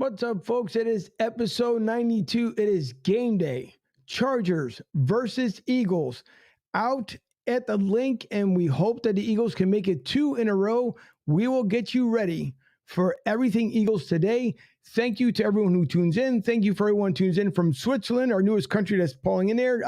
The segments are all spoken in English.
What's up, folks? It is episode 92. It is game day. Chargers versus Eagles out at the Linc, and we hope that the Eagles can make it 2 in a row. We will get you ready for everything Eagles today. Thank you to everyone who tunes in. Thank you for everyone who tunes in from Switzerland, our newest country that's pulling in there,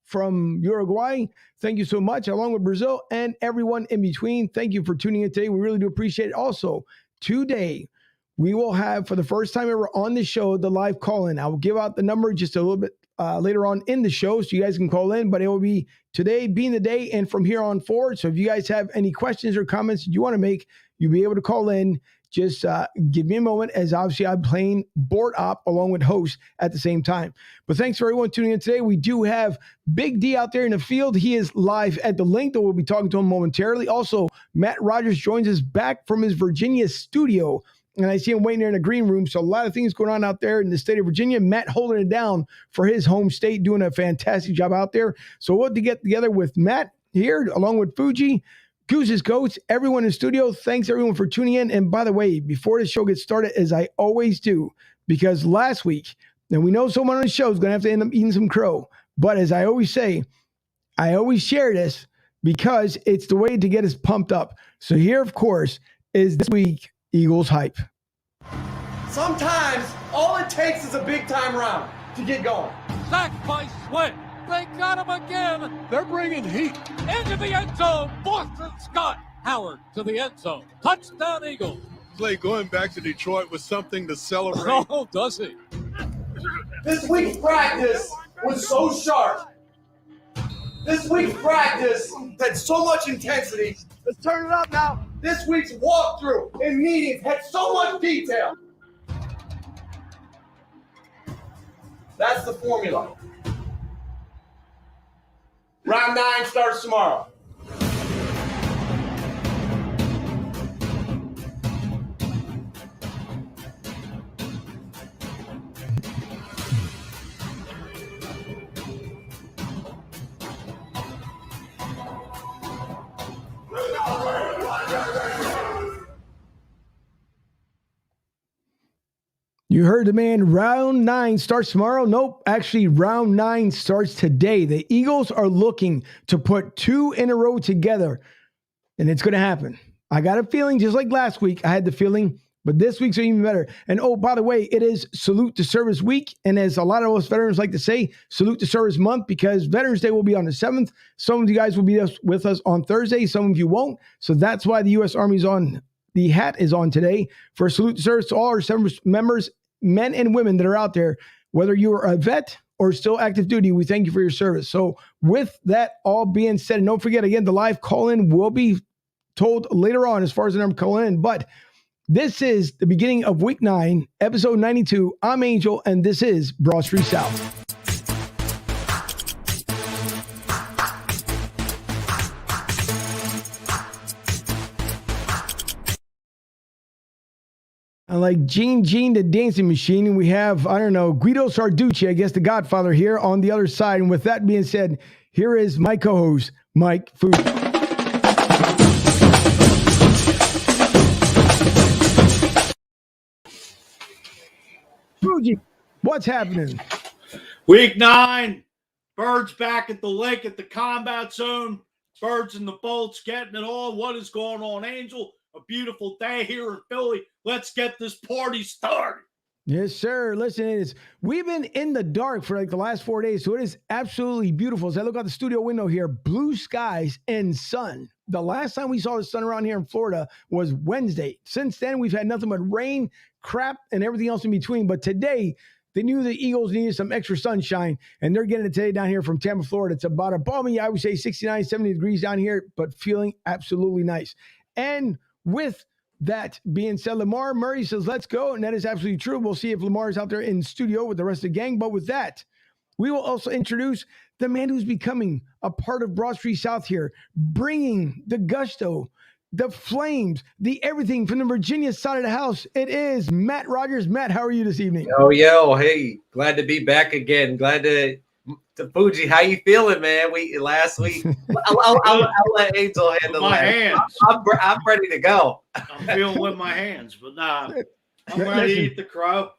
from Uruguay. Thank you so much, along with Brazil and everyone in between. Thank you for tuning in today. We really do appreciate it. Also, today, we will have, for the first time ever on the show, the live call-in. I will give out the number just a little bit later on in the show so you guys can call in, but it will be today being the day and from here on forward. So if you guys have any questions or comments you want to make, you'll be able to call in. Just give me a moment, as obviously I'm playing board op along with host at the same time. But thanks for everyone tuning in today. We do have Big D out there in the field. He is live at the Linc, though we'll be talking to him momentarily. Also, Matt Rogers joins us back from his Virginia studio. And I see him waiting there in the green room. So a lot of things going on out there in the state of Virginia. Matt holding it down for his home state, doing a fantastic job out there. So we'll get together with Matt here, along with Fuji, Goose's Goats, everyone in the studio. Thanks, everyone, for tuning in. And by the way, before the show gets started, as I always do, because last week, and we know someone on the show is going to have to end up eating some crow. But as I always say, I always share this because it's the way to get us pumped up. So here, of course, is this week Eagles hype. Sometimes all it takes is a big time round to get going. Sacked by Sweat. They got him again. They're bringing heat. Into the end zone. Boston Scott. Howard to the end zone. Touchdown Eagles. Clay going back to Detroit was something to celebrate. Oh, does he? This week's practice was so sharp. This week's practice had so much intensity. Let's turn it up now. This week's walkthrough and meetings had so much detail. That's the formula. Round 9 starts tomorrow. You heard the man. Round 9 starts tomorrow. Nope, actually, round 9 starts today. The Eagles are looking to put 2 in a row together, and it's going to happen. I got a feeling, just like last week, I had the feeling, but this week's even better. And oh, by the way, it is Salute to Service Week, and as a lot of us veterans like to say, Salute to Service Month, because Veterans Day will be on the 7th. Some of you guys will be with us on Thursday. Some of you won't. So that's why the U.S. Army's on. The hat is on today for Salute to Service to all our service members, men and women that are out there, whether you are a vet or still active duty. We thank you for your service. So with that all being said, and don't forget, again, the live call-in will be told later on as far as the number calling in, but this is the beginning of week 9, episode 92. I'm Angel, and this is Broad Street South. Like Gene the Dancing Machine, and we have, I don't know, Guido Sarducci, I guess the Godfather here on the other side. And with that being said, here is my co-host, Mike Fuji. Fuji, what's happening? Week 9, Birds back at the Linc at the combat zone. Birds and the Bolts getting it on. What is going on, Angel? A beautiful day here in Philly. Let's get this party started. Yes, sir. Listen, we've been in the dark for like the last 4 days, so it is absolutely beautiful. As I look out the studio window here, blue skies and sun. The last time we saw the sun around here in Florida was Wednesday. Since then, we've had nothing but rain, crap, and everything else in between. But today, they knew the Eagles needed some extra sunshine, and they're getting it today down here from Tampa, Florida. It's about a balmy, I would say 69, 70 degrees down here, but feeling absolutely nice. And with that being said, Lamar Murray says, let's go. And that is absolutely true. We'll see if Lamar is out there in studio with the rest of the gang. But with that, we will also introduce the man who's becoming a part of Broad Street South here, bringing the gusto, the flames, the everything from the Virginia side of the house. It is Matt Rogers. Matt, how are you this evening? Yo, hey, glad to be back again. Glad to Fuji, how you feeling, man? Last week, I'll let Angel handle my that. hands. I'm ready to go. I'm feeling with my hands, but nah, I'm ready to eat the crow.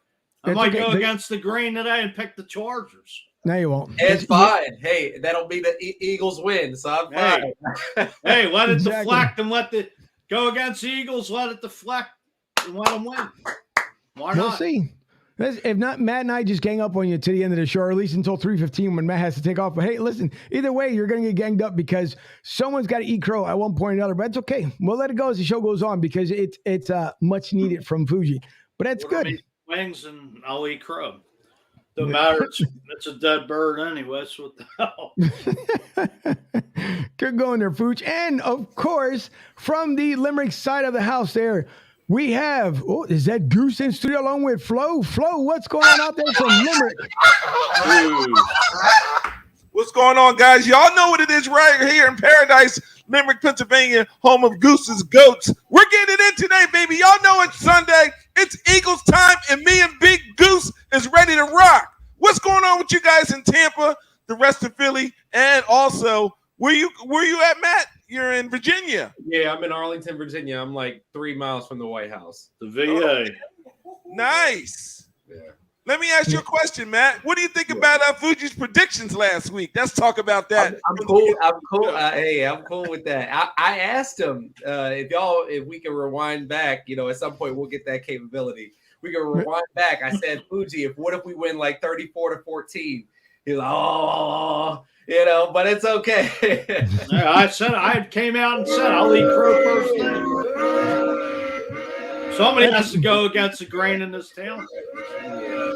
I It's might okay. go against the green today and pick the Chargers. No, you won't. It's fine. Hey, that'll be the Eagles win, so I'm fine. Hey, let it Exactly. deflect and go against the Eagles. Let it deflect and let them win. Why not? We'll see. If not, Matt and I just gang up on you to the end of the show, or at least until 3:15 when Matt has to take off. But hey, listen, either way, you're going to get ganged up because someone's got to eat crow at one point or another. But it's okay. We'll let it go as the show goes on because it's much needed from Fuji. But that's good. Eat wings and I'll eat crow. Don't matter. It's a dead bird anyway. So what the hell? Good going there, Fuji. And of course, from the Limerick side of the house there, we have, is that Goose in studio along with Flo? Flo, what's going on out there from Limerick? What's going on, guys? Y'all know what it is right here in Paradise, Limerick, Pennsylvania, home of Goose's Goats. We're getting it in today, baby. Y'all know it's Sunday. It's Eagles time, and me and Big Goose is ready to rock. What's going on with you guys in Tampa, the rest of Philly, and also, where you at, Matt? You're in Virginia. Yeah, I'm in Arlington, Virginia. I'm like 3 miles from the White House. The VA. Nice. Yeah. Let me ask you a question, Matt. What do you think about Fuji's predictions last week? Let's talk about that. I'm cool. I'm cool. Hey, I'm cool with that. I asked him if we can rewind back. At some point we'll get that capability. We can rewind back. I said, Fuji, what if we win like 34-14? He's like, but it's okay. I came out and said I'll eat crow first thing. Somebody has to go against the grain in this town.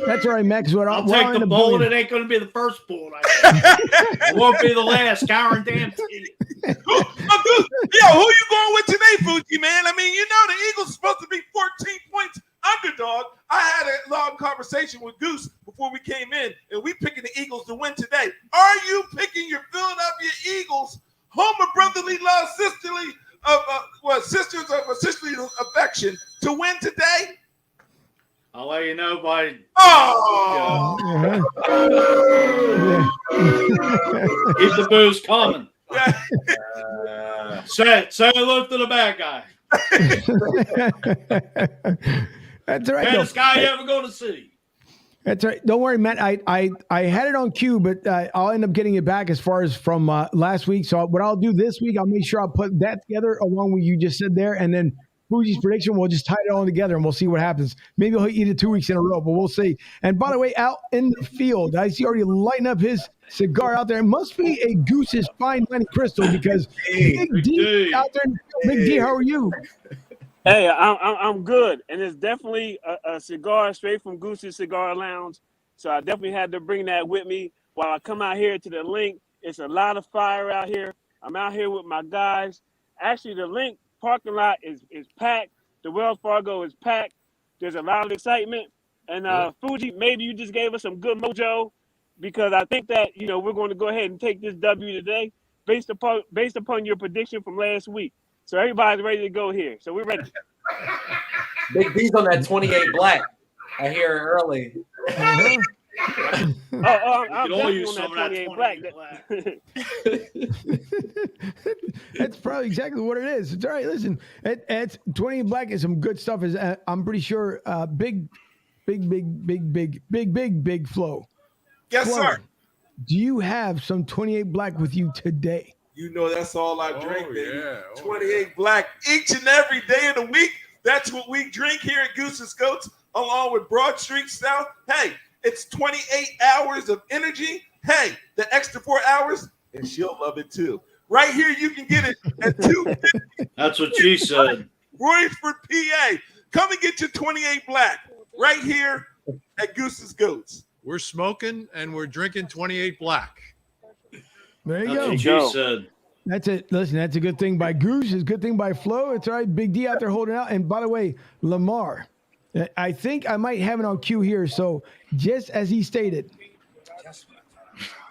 That's all right, Max. I'll take the bullet. It ain't going to be the first bullet. It won't be the last. Guarantee. Yo, who you going with today, Fuji, man? I mean, the Eagles are supposed to be 14 points underdog. I had a long conversation with Goose before we came in, and we picking the Eagles to win today. Are you picking your Philadelphia Eagles, home of brotherly love, sisters of sisterly affection, to win today? I'll let you know by. Keep the booze coming. Say hello to the bad guy. That's all right. Baddest guy you ever going to see. That's right. Don't worry, Matt. I had it on cue, but I'll end up getting it back as far as from last week. So what I'll do this week, I'll make sure I'll put that together along with you just said there, and then Fuji's prediction, we'll just tie it all together and we'll see what happens. Maybe he'll eat it 2 weeks in a row, but we'll see. And by the way, out in the field, I see already lighting up his cigar out there. It must be a Goose's Fine Dining Crystal because Big D out there in the field. Big D, how are you? Hey, I'm good, and it's definitely a cigar straight from Goose's Cigar Lounge. So I definitely had to bring that with me while I come out here to the Linc. It's a lot of fire out here. I'm out here with my guys. Actually, the Linc parking lot is packed. The Wells Fargo is packed. There's a lot of excitement. And Fuji, maybe you just gave us some good mojo because I think that we're going to go ahead and take this W today based upon your prediction from last week. So everybody's ready to go here. So we're ready. Big D's on that 28 black. I hear it early. I'm all definitely use on some that of that 28 black. That's probably exactly what it is. It's all right. Listen, it's 28 black and some good stuff. Is I'm pretty sure big flow. Yes, Flo, sir. Do you have some 28 black with you today? That's all I drink, baby. Yeah. 28 black each and every day of the week. That's what we drink here at Goose's Goats, along with Broad Street South. Hey, it's 28 hours of energy. Hey, the extra 4 hours, and she'll love it too. Right here, you can get it at 250 That's what she said. Royford, PA. Come and get your 28 black right here at Goose's Goats. We're smoking and we're drinking 28 black. There you That's go. what she said. That's it. Listen, that's a good thing by Goose. It's a good thing by Flo. It's all right. Big D out there holding out. And by the way, Lamar, I think I might have it on cue here. So just as he stated.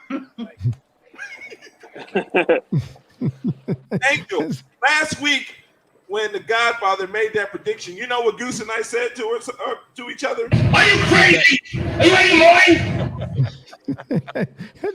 Thank you. Last week, when the Godfather made that prediction, you know what Goose and I said to each other? Are you crazy? Are you out of your mind?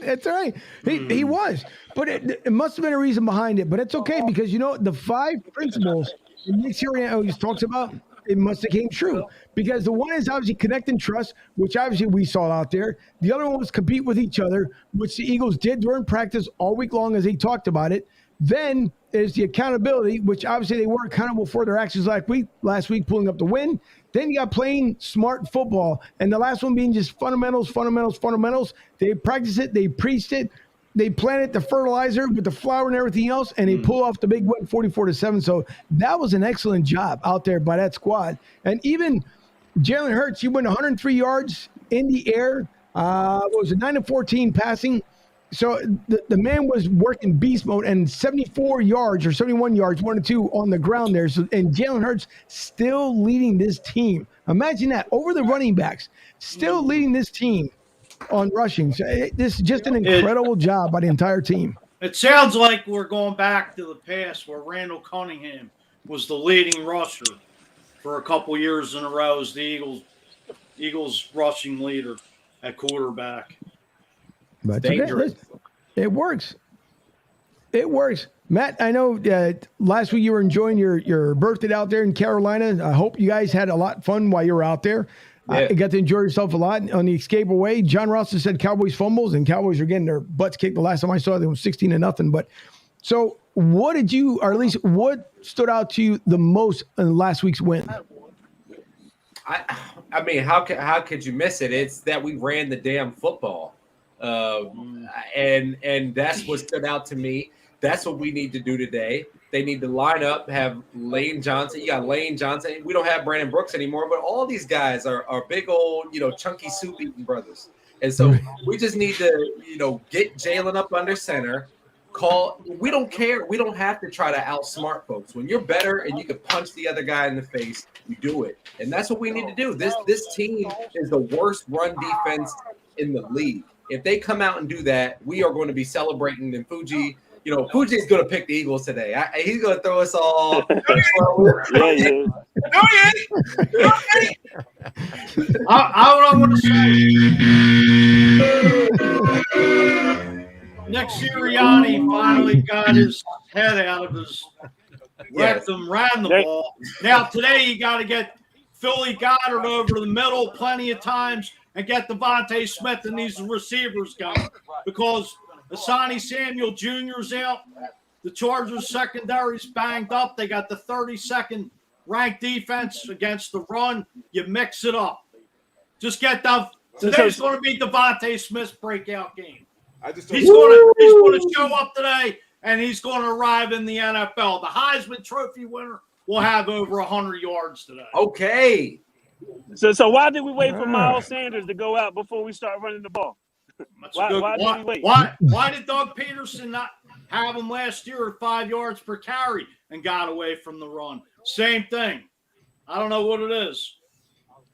It's all right. He was. But it must have been a reason behind it. But it's okay because, the 5 principles that Nick Sirianni always talks about, it must have came true, because the one is obviously connect and trust, which obviously we saw out there. The other one was compete with each other, which the Eagles did during practice all week long as they talked about it. Then is the accountability, which obviously they were accountable for their actions last week, pulling up the win. Then you got playing smart football. And the last one being just fundamentals. They practiced it. They preached it. They planted the fertilizer with the flour and everything else, and they pull off the big win 44-7. So that was an excellent job out there by that squad. And even Jalen Hurts, he went 103 yards in the air. What was it, 9-14 passing? So the man was working beast mode, and 74 yards or 71 yards, 1 or 2 on the ground there. So, and Jalen Hurts still leading this team. Imagine that, over the running backs, still leading this team on rushing. So this is just an incredible job by the entire team. It sounds like we're going back to the past where Randall Cunningham was the leading rusher for a couple years in a row as the Eagles rushing leader at quarterback. But dangerous. It works. It works. Matt, I know last week you were enjoying your birthday out there in Carolina. I hope you guys had a lot of fun while you were out there. Yeah. You got to enjoy yourself a lot on the escape away. John Ross has said Cowboys fumbles, and Cowboys are getting their butts kicked. The last time I saw them was 16-0. But so what did you, or at least what stood out to you the most in last week's win? I mean, how could you miss it? It's that we ran the damn football. And that's what stood out to me. That's what we need to do today. They need to line up, have Lane Johnson. You got Lane Johnson. We don't have Brandon Brooks anymore, but all these guys are big old, chunky soup eating brothers. And so we just need to, get Jalen up under center. We don't care. We don't have to try to outsmart folks. When you're better and you can punch the other guy in the face, you do it. And that's what we need to do. This team is the worst run defense in the league. If they come out and do that, we are going to be celebrating. And Fuji, Fuji's going to pick the Eagles today. He's going to throw us all. I want to say, Nick Sirianni finally got his head out of his rectum, ran the ball. Now today you got to get Philly Goddard over the middle plenty of times and get Devontae Smith and these receivers going, because Asani Samuel Jr.'s out. The Chargers secondary's banged up. They got the 32nd ranked defense against the run. You mix it up. Just get the – today's going to be Devontae Smith's breakout game. He's going to show up today, and he's going to arrive in the NFL. The Heisman Trophy winner will have over 100 yards today. Okay. So why did we wait for Miles Sanders to go out before we start running the ball? Why did we wait? Why did Doug Peterson not have him last year at 5 yards per carry and got away from the run? Same thing. I don't know what it is.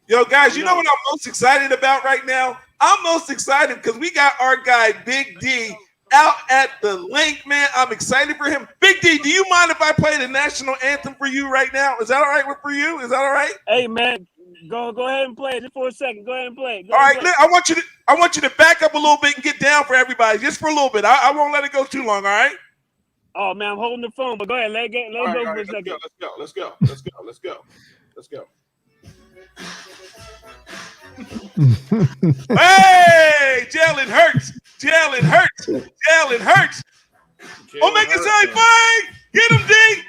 Yo, guys, you know what I'm most excited about right now? I'm most excited because we got our guy Big D out at the Linc, man. I'm excited for him. Big D, do you mind if I play the national anthem for you right now? Is that all right for you? Is that all right? Hey, man. Go ahead and play it just for a second. Go ahead and play it. All right, I want you to back up a little bit and get down for everybody, just for a little bit. I won't let it go too long. All right. Oh man, I'm holding the phone, but go ahead, let it go for a second. Let's go. Hey, Jalen Hurts. Omega Side fight. Get him, D.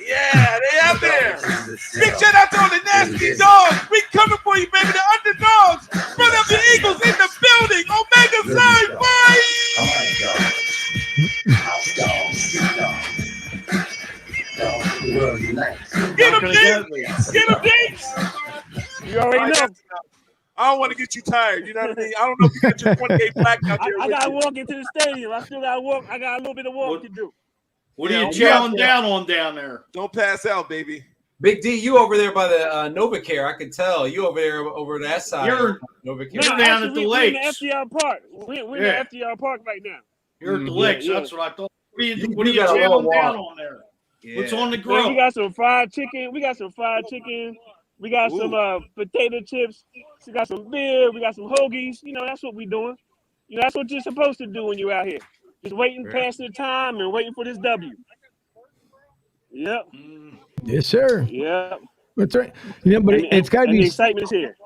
Yeah, they out there. Big shout out to all the nasty dogs. We coming for you, baby. The underdogs. Front of the Eagles in the building. Omega Side fight. Get him, D. You already know. I don't want to get you tired. You know what I mean? I don't know if you got your 28 black out there. I gotta walk into the stadium. I still gotta walk. I got a little bit of walk to do. What are you chowing down on down there? Don't pass out, baby. Big D, you over there by the NovaCare. I could tell. You over there over that side. You're NovaCare. You're down at the lakes. We're in the FDR Park. We're in the FDR Park right now. You're at the lakes. That's what I thought. What are you chowing down on there? Yeah. What's on the grill? Man, we got some fried chicken. We got some potato chips. We got some beer. We got some hoagies. That's what we doing. That's what you're supposed to do when you're out here. Just waiting, passing the time, and waiting for this W. Yep. Yes, sir. Yep. That's right. But it's got to and be the excitement's here.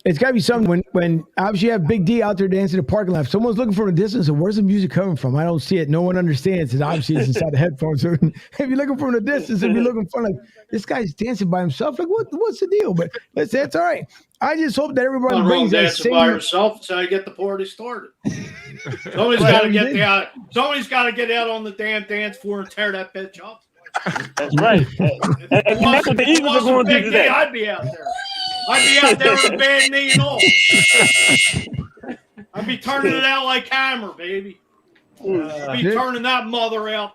It's got to be something when obviously you have Big D out there dancing in the parking lot. If someone's looking from a distance, and where's the music coming from? I don't see it. No one understands it. Obviously, it's inside the headphones. So if you're looking from a distance, if you're looking for like this guy's dancing by himself, like what's the deal? But that's all right. I just hope that everybody brings that dancing same. by yourself. That's how you get the party started. Somebody's got to get out. Somebody's got to get out on the damn dance floor and tear that bitch up. That's right. And that's what the Eagles are going to do today. I'd be out there. I'd be out there with a bad knee and all. I'd be turning it out like Hammer, baby. I'd be turning that mother out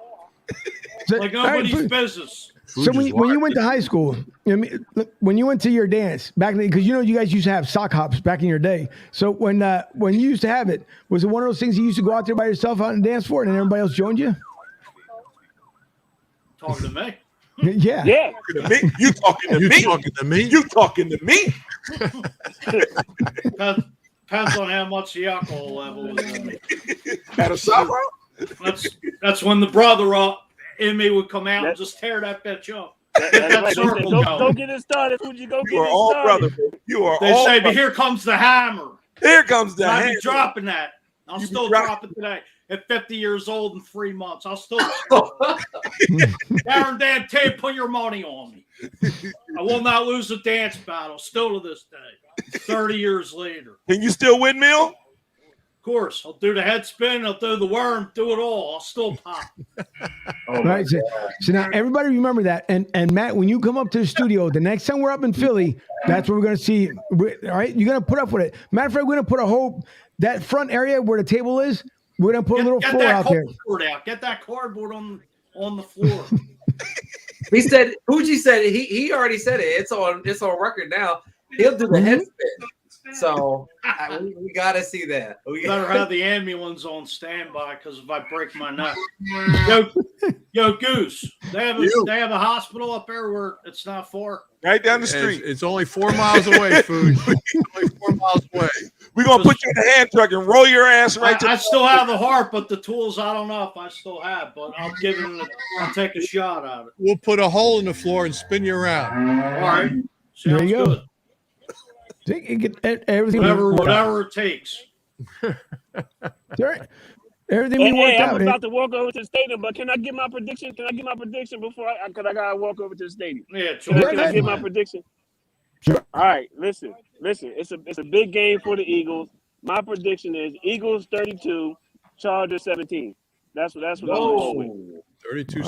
like nobody's business. So when you went to high school, when you went to your dance back then, because you guys used to have sock hops back in your day. So when you used to have it, was it one of those things you used to go out there by yourself out and dance for, and then everybody else joined you? Talking to me. Yeah. Yeah. You talking to me? You talking to me? Depends on how much the alcohol level is in me. At a supper? That's when the brother in me would come out and just tear that bitch up. Right. Don't get it started. Fuji, go get it all started. brother. You are they all say, brother. but here comes the hammer. Here comes the I'll hammer. be dropping that. I'll You still be drop it today. At 50 years old and 3 months, I'll still Darren Dan Tate, put your money on me. I will not lose a dance battle, still to this day, 30 years later. Can you still windmill? Of course, I'll do the head spin, I'll do the worm, do it all. I'll still pop. Right. So now everybody remember that. And Matt, when you come up to the studio, the next time we're up in Philly, that's what we're going to see. All right. You're going to put up with it. Matter of fact, we're going to put that front area where the table is. We're going to put a little floor out there. Get that cardboard on the floor. Fuji said he already said it. It's on record now. He'll do the head spin. So we got to see that. We better have the ambulance on standby because if I break my neck. Yo, Goose, they have a hospital up there where it's not far. Right down the street. It's only 4 miles away, Food. Only 4 miles away. We're going to put you in the hand truck and roll your ass right to I still have the heart, but the tools I don't know if I still have, but I'll take a shot at it. We'll put a hole in the floor and spin you around. All right. There Sounds you go. good. Everything Whatever it takes. Everything we worked out. I'm about to walk over to the stadium, but can I get my prediction? Can I get my prediction before because I gotta walk over to the stadium? Yeah, Can I get my prediction? Sure. All right, listen. It's a big game for the Eagles. My prediction is Eagles 32, Chargers 17. That's what I'm going with. 32-17.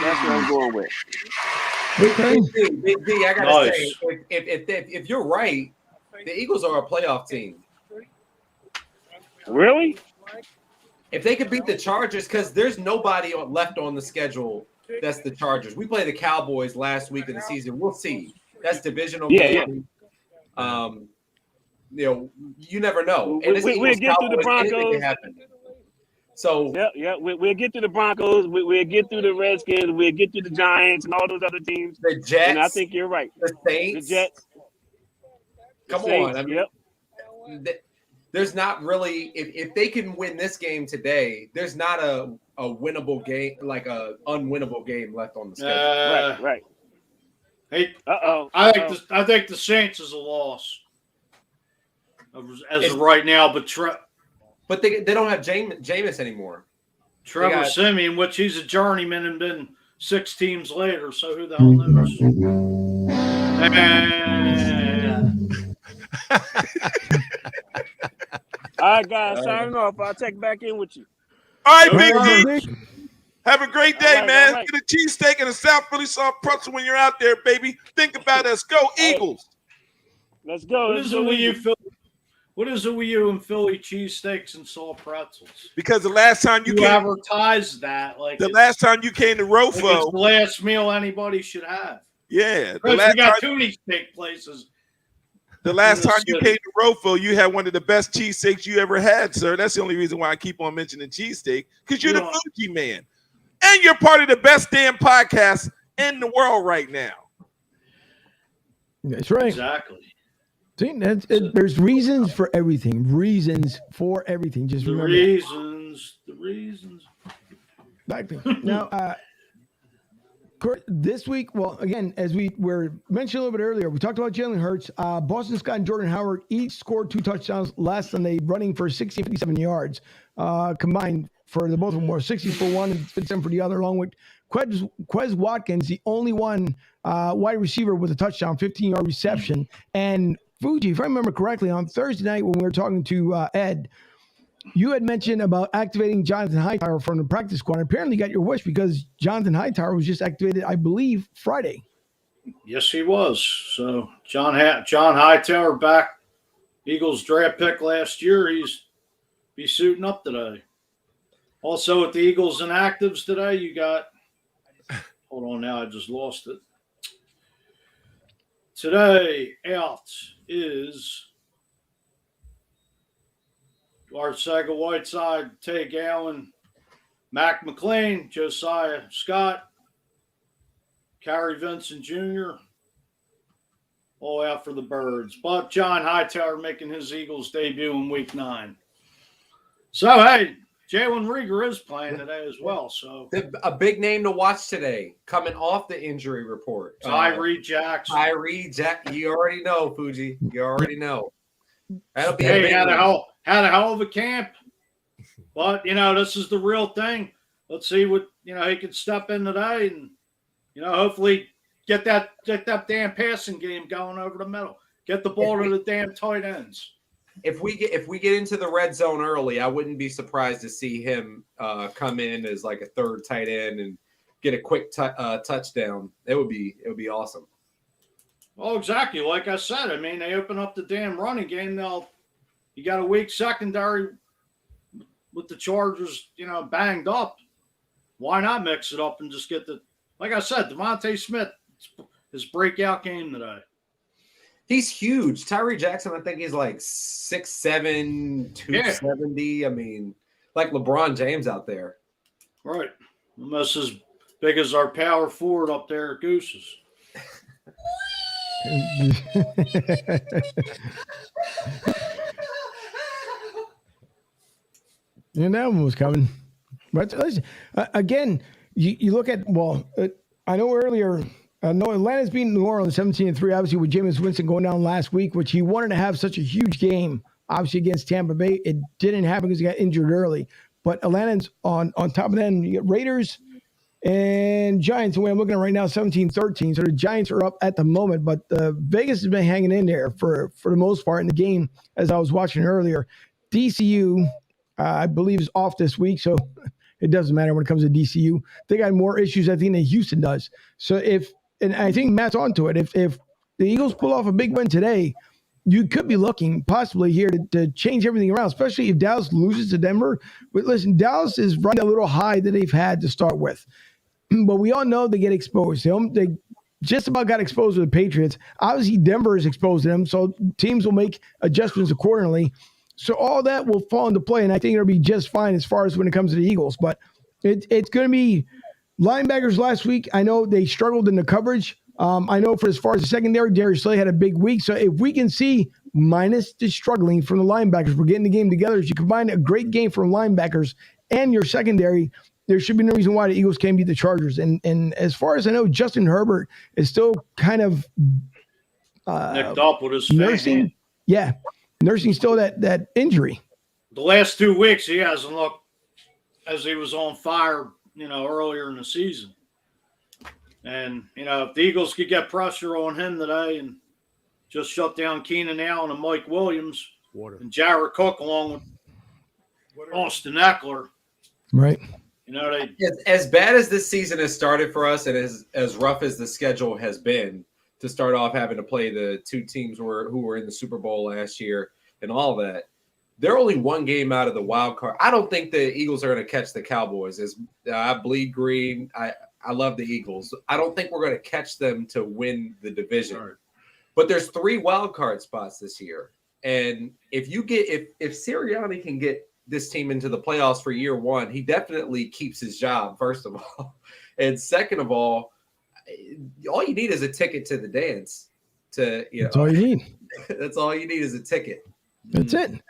That's what I'm going with. Big D, I gotta say, if you're right, the Eagles are a playoff team. Really? If they could beat the Chargers, because there's nobody left on the schedule that's the Chargers. We played the Cowboys last week of the season. We'll see. That's divisional game. Yeah. You never know. And we'll get through the Broncos. Anything can happen. So we'll get through the Broncos. We'll get through the Redskins. We'll get through the Giants and all those other teams. The Jets. And I think you're right. The Saints. The Jets. Come on. I mean, there's not really if they can win this game today, there's not a winnable game, like a unwinnable game left on the schedule. Right. Hey, I think the Saints is a loss as of right now, but they don't have Jameis anymore. Trevor Siemian, which he's a journeyman and been 6 teams later, so who the hell knows? All right, guys, signing off. I'll check back in with you. All right, Big D. Have a great day, man. Right. Get a cheesesteak and a South Philly soft pretzel when you're out there, baby. Think about us. Go Eagles. Let's go. What is it with you and Philly cheesesteaks and soft pretzels? Because the last time you advertised that, like last time you came to Rofo, it's the last meal anybody should have. Yeah, we got too many steak places. The last time you came to Rofo, you had one of the best cheesesteaks you ever had, sir. That's the only reason why I keep on mentioning cheesesteak, because you're the Fuji man. And you're part of the best damn podcast in the world right now. That's right. Exactly. See, there's reasons for everything. Reasons for everything. Just The remember reasons. exactly. Now, this week, well, again, as we were mentioned a little bit earlier, we talked about Jalen Hurts. Boston Scott and Jordan Howard each scored 2 touchdowns last Sunday, running for 57 yards combined for the both of them. Were 60 for one and 57 for the other, along with Quez Watkins, the only one wide receiver with a touchdown, 15-yard reception. And Fuji, if I remember correctly, on Thursday night when we were talking to Ed, you had mentioned about activating Jonathan Hightower from the practice squad. Apparently, you got your wish because Jonathan Hightower was just activated, I believe, Friday. Yes, he was. So John Hightower back, Eagles draft pick last year. He's be suiting up today. Also at the Eagles inactives today, you got. Hold on, now I just lost it. Today out is Arcega Whiteside, Tay Gowan, Mac McLean, Josiah Scott, Kyrie Vincent Jr., all out for the Birds. But John Hightower making his Eagles debut in Week 9. So, hey, Jalen Rieger is playing today as well. So A big name to watch today, coming off the injury report. Tyree Jackson. You already know, Fuji. You already know. That'll be had a hell of a camp. But, this is the real thing. Let's see what, he can step in today and, hopefully get that damn passing game going over the middle. Get the ball to the damn tight ends. If we get into the red zone early, I wouldn't be surprised to see him come in as like a third tight end and get a quick touchdown. It would be awesome. Oh, exactly. Like I said, they open up the damn running game. You got a weak secondary with the Chargers, banged up. Why not mix it up and just get like I said, Devontae Smith, his breakout game today. He's huge. Tyree Jackson, I think he's like 6'7", 270. Yeah. Like LeBron James out there. Right. Almost as big as our power forward up there at Goose's. And that one was coming. But listen, again, you look at, I know earlier, Atlanta's beating New Orleans 17-3, obviously with Jameis Winston going down last week, which he wanted to have such a huge game, obviously against Tampa Bay. It didn't happen because he got injured early. But Atlanta's on top of that. And you get Raiders and Giants, the way I'm looking at right now, 17-13. So the Giants are up at the moment, but Vegas has been hanging in there for the most part in the game, as I was watching earlier. DCU, I believe, is off this week, so it doesn't matter when it comes to DCU. They got more issues, I think, than Houston does. So and I think Matt's onto it. If the Eagles pull off a big win today, you could be looking possibly here to change everything around, especially if Dallas loses to Denver. But listen, Dallas is running a little high that they've had to start with. But we all know they get exposed. They just about got exposed to the Patriots. Obviously, Denver is exposed to them, so teams will make adjustments accordingly. So all that will fall into play, and I think it'll be just fine as far as when it comes to the Eagles. But it's going to be linebackers last week. I know they struggled in the coverage. I know for as far as the secondary, Darius Slay had a big week. So if we can see, minus the struggling from the linebackers, we're getting the game together. If you combine a great game from linebackers and your secondary, there should be no reason why the Eagles can't beat the Chargers. And as far as I know, Justin Herbert is still kind of nicked up with his nursing. Yeah, nursing still that injury. The last 2 weeks, he hasn't looked as he was on fire, earlier in the season. And, if the Eagles could get pressure on him today and just shut down Keenan Allen and Mike Williams and Jared Cook along with Austin Eckler. Right. As bad as this season has started for us and as rough as the schedule has been to start off having to play the 2 teams who were in the Super Bowl last year and all that, they're only 1 game out of the wild card. I don't think the Eagles are going to catch the Cowboys. I bleed green. I love the Eagles. I don't think we're going to catch them to win the division. Right. But there's 3 wild card spots this year. And if Sirianni can get this team into the playoffs for year 1, he definitely keeps his job, first of all. And second of all you need is a ticket to the dance. That's all you need. That's all you need is a ticket. That's it.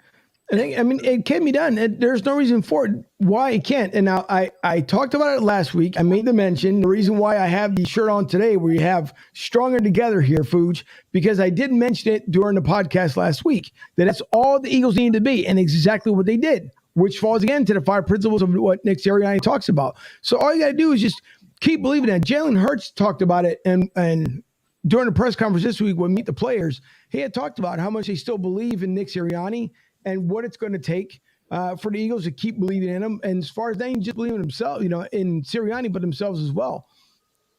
I mean, it can be done. There's no reason for it. Why it can't. And now I talked about it last week. I made the mention. The reason why I have the shirt on today, where you have Stronger Together here, Fuge, because I did mention it during the podcast last week, that that's all the Eagles need to be, and exactly what they did, which falls again to the 5 principles of what Nick Sirianni talks about. So all you got to do is just keep believing that. Jalen Hurts talked about it, and during the press conference this week when Meet the Players, he had talked about how much they still believe in Nick Sirianni and what it's going to take for the Eagles to keep believing in him. And as far as they just believe in themselves, in Sirianni, but themselves as well.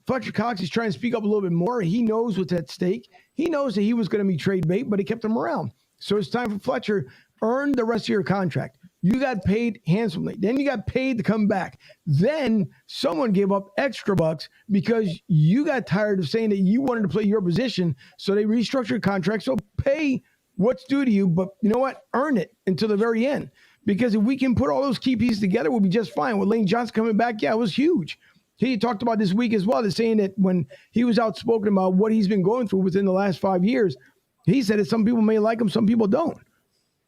Fletcher Cox is trying to speak up a little bit more. He knows what's at stake. He knows that he was going to be trade bait, but he kept him around. So it's time for Fletcher, earn the rest of your contract. You got paid handsomely. Then you got paid to come back. Then someone gave up extra bucks because you got tired of saying that you wanted to play your position. So they restructured contracts. So pay what's due to you, but you know what? Earn it until the very end. Because if we can put all those key pieces together, we'll be just fine. With Lane Johnson coming back, yeah, it was huge. He talked about this week as well, that saying that when he was outspoken about what he's been going through within the last 5 years, he said that some people may like him, some people don't.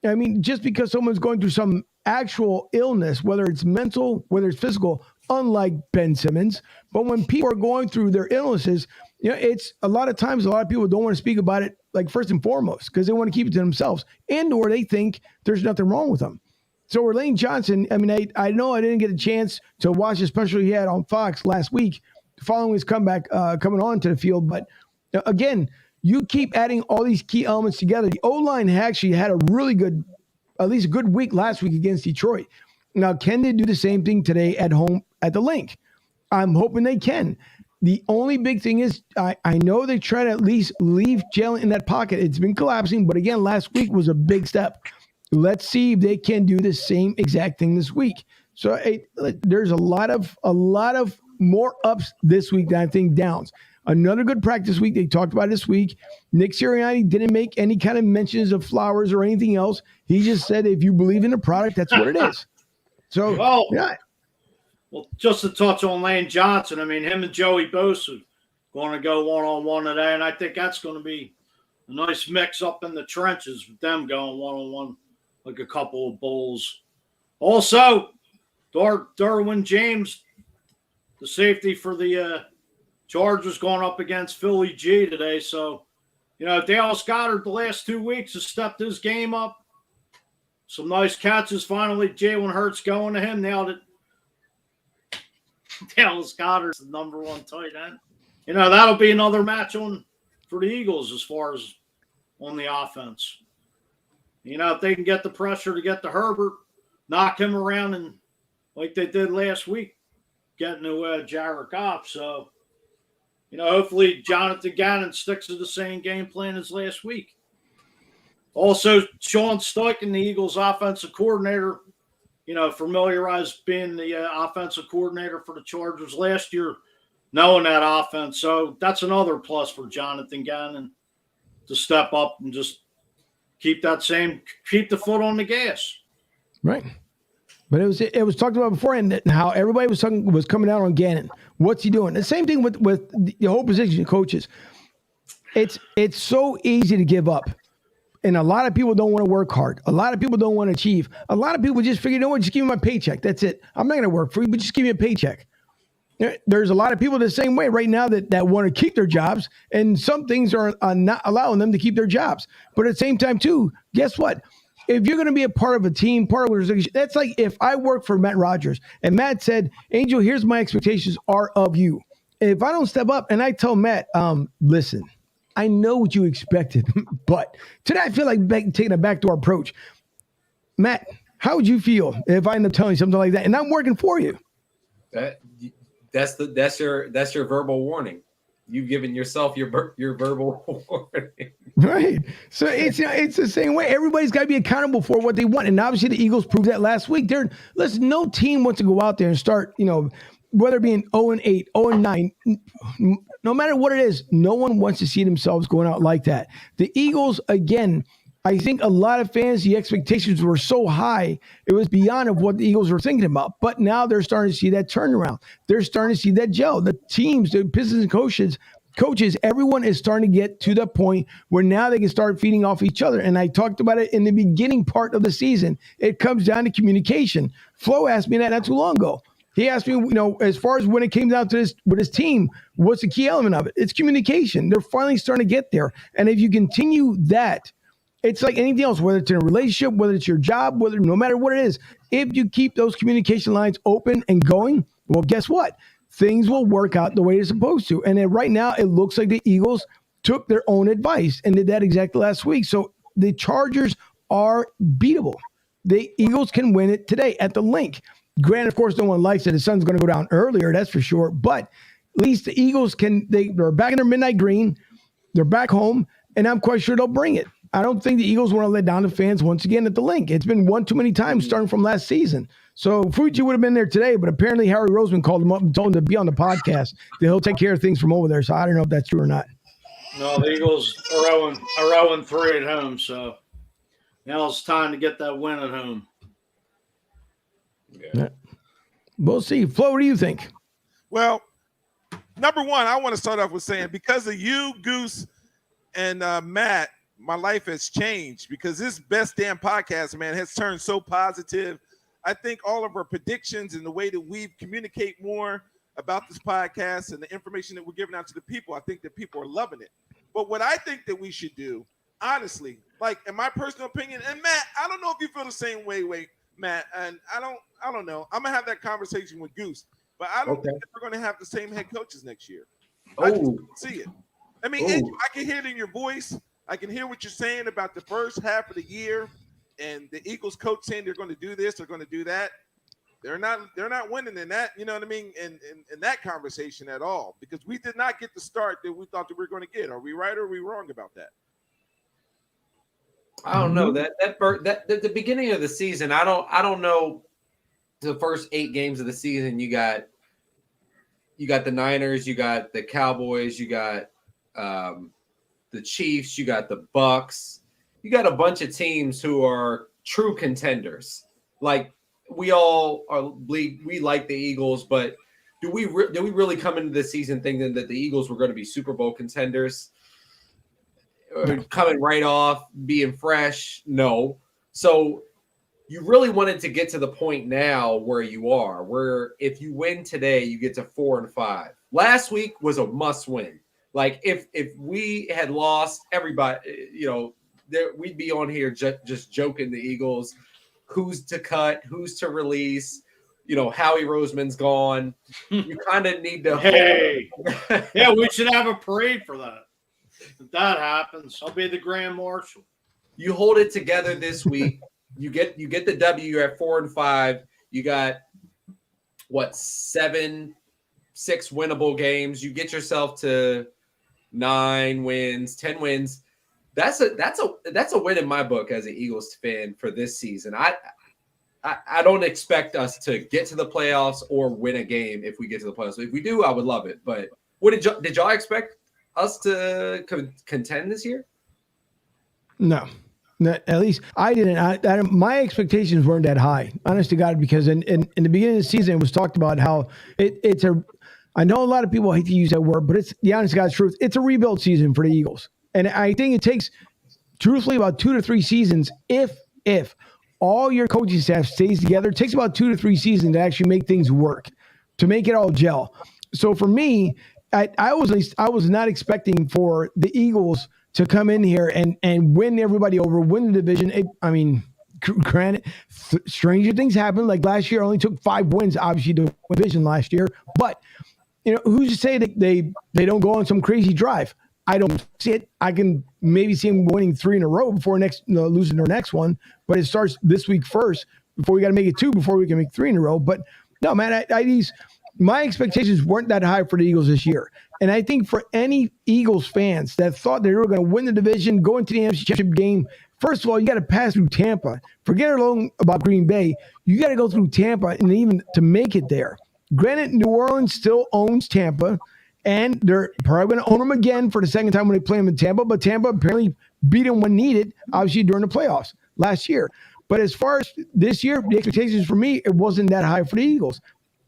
I mean, just because someone's going through some actual illness, whether it's mental, whether it's physical, unlike Ben Simmons, but when people are going through their illnesses, it's a lot of times a lot of people don't want to speak about it, like first and foremost, because they want to keep it to themselves, and or they think there's nothing wrong with them. So with Lane Johnson, I mean, I know I didn't get a chance to watch the special he had on Fox last week following his comeback, coming on to the field. But again, you keep adding all these key elements together. The O-line actually had a really good, at least a good week last week against Detroit. Now, can they do the same thing today at home at the Linc? I'm hoping they can. The only big thing is I know they try to at least leave Jalen in that pocket. It's been collapsing, but again, last week was a big step. Let's see if they can do the same exact thing this week. So there's a lot of more ups this week than I think downs. Another good practice week they talked about this week. Nick Sirianni didn't make any kind of mentions of flowers or anything else. He just said, if you believe in the product, that's what it is. So, yeah. Well, just to touch on Lane Johnson, I mean, him and Joey Bosa going to go one-on-one today, and I think that's going to be a nice mix up in the trenches with them going one-on-one like a couple of bulls. Also, Derwin James, the safety for the Chargers, going up against Philly G today. So, Dallas Goedert the last 2 weeks has stepped his game up. Some nice catches. Finally, Jalen Hurts going to him now that Dallas Goedert's the number 1 tight end. That'll be another match for the Eagles as far as on the offense. If they can get the pressure to get to Herbert, knock him around, and like they did last week, getting to Jared Goff. So, hopefully Jonathan Gannon sticks to the same game plan as last week. Also, Sean Steichen, the Eagles offensive coordinator, familiarized being the offensive coordinator for the Chargers last year, knowing that offense. So that's another plus for Jonathan Gannon to step up and just keep the foot on the gas. Right. But it was talked about before, and how everybody was coming out on Gannon. What's he doing? The same thing with the whole position of coaches. It's so easy to give up. And a lot of people don't want to work hard. A lot of people don't want to achieve. A lot of people just figure, just give me my paycheck. That's it. I'm not going to work for you, but just give me a paycheck. There's a lot of people the same way right now that want to keep their jobs, and some things are not allowing them to keep their jobs. But at the same time, too, guess what? If you're going to be a part of a team, part of an organization, that's like if I work for Matt Rogers and Matt said, Angel, here's my expectations are of you. If I don't step up and I tell Matt, listen, I know what you expected, but today I feel like taking a backdoor approach. Matt, how would you feel if I end up telling you something like that and I'm working for you? That's your verbal warning. You've given yourself your verbal warning. Right. So it's the same way. Everybody's got to be accountable for what they want. And obviously the Eagles proved that last week. Listen, no team wants to go out there and start, whether it be an 0-8, 0-9, no matter what it is, no one wants to see themselves going out like that. The Eagles, again, I think a lot of fans, the expectations were so high, it was beyond of what the Eagles were thinking about. But now they're starting to see that turnaround. They're starting to see that gel. The teams, the Pistons and coaches coaches, everyone is starting to get to the point where now they can start feeding off each other. And I talked about it in the beginning part of the season. It comes down to communication. Flo asked me that not too long ago. He asked me, as far as when it came down to this with his team, what's the key element of it? It's communication. They're finally starting to get there. And if you continue that, it's like anything else, whether it's in a relationship, whether it's your job, no matter what it is, if you keep those communication lines open and going, well, guess what? Things will work out the way they're supposed to. And then right now, it looks like the Eagles took their own advice and did that exactly last week. So the Chargers are beatable. The Eagles can win it today at the Linc. Granted, of course, no one likes it. The sun's going to go down earlier, that's for sure. But at least the Eagles they're back in their midnight green. They're back home, and I'm quite sure they'll bring it. I don't think the Eagles want to let down the fans once again at the Linc. It's been one too many times starting from last season. So Fuji would have been there today, but apparently Harry Roseman called him up and told him to be on the podcast, that he'll take care of things from over there. So I don't know if that's true or not. No, the Eagles are 0-3 at home, so now it's time to get that win at home. Yeah. We'll see. Flo, what do you think? Well, number one, I want to start off with saying because of you, Goose, and Matt, my life has changed because this best damn podcast, man, has turned so positive. I think all of our predictions and the way that we communicate more about this podcast and the information that we're giving out to the people, I think that people are loving it. But what I think that we should do, honestly, like in my personal opinion, and Matt, I don't know if you feel the same way, Matt, and I don't know. I'm gonna have that conversation with Goose, but I don't think that we're gonna have the same head coaches next year. I just don't see it. I mean, Andrew, I can hear it in your voice. I can hear what you're saying about the first half of the year and the Eagles coach saying they're going to do this, they're going to do that. They're not winning in that, you know what I mean, in that conversation at all, because we did not get the start that we thought that we were going to get. Are we right or are we wrong about that? I don't know that the beginning of the season. I don't know. The first 8 games of the season, you got the Niners, you got the Cowboys, you got the Chiefs, you got the Bucks, you got a bunch of teams who are true contenders. Like we like the Eagles, but do we really come into the season thinking that the Eagles were going to be Super Bowl contenders? Coming right off, being fresh? No. So you really wanted to get to the point now where you are, where if you win today, you get to 4-5. Last week was a must win. Like if we had lost, everybody, we'd be on here just joking the Eagles, who's to cut, who's to release. Howie Roseman's gone. You kind of need to. Hey, yeah, we should have a parade for that. If that happens, I'll be the Grand Marshal. You hold it together this week. You get the W at 4-5. You got 6 winnable games. You get yourself to 9 wins, 10 wins. That's a win in my book as an Eagles fan for this season. I don't expect us to get to the playoffs or win a game if we get to the playoffs. If we do, I would love it. But what did y'all expect us to contend this year? No. At least I didn't. My expectations weren't that high, honest to God, because in the beginning of the season, it was talked about how I know a lot of people hate to use that word, but it's the honest to God's truth. It's a rebuild season for the Eagles. And I think it takes, truthfully, about 2 to 3 seasons, if all your coaching staff stays together. It takes about 2 to 3 seasons to actually make things work, to make it all gel. So for me, I was not expecting for the Eagles to come in here and win everybody over, win the division. Granted, stranger things happen. Like last year, only took 5 wins, obviously, to win the division last year. But who's to say that they don't go on some crazy drive? I don't see it. I can maybe see them winning 3 in a row before losing their next one. But it starts this week first before we got to make it 2 before we can make 3 in a row. But no, man, my expectations weren't that high for the Eagles this year. And I think for any Eagles fans that thought they were going to win the division, go into the NFC Championship game, first of all, you got to pass through Tampa. Forget alone about Green Bay. You got to go through Tampa and even to make it there. Granted, New Orleans still owns Tampa, and they're probably going to own them again for the second time when they play them in Tampa. But Tampa apparently beat them when needed, obviously during the playoffs last year. But as far as this year, the expectations for me, it wasn't that high for the Eagles.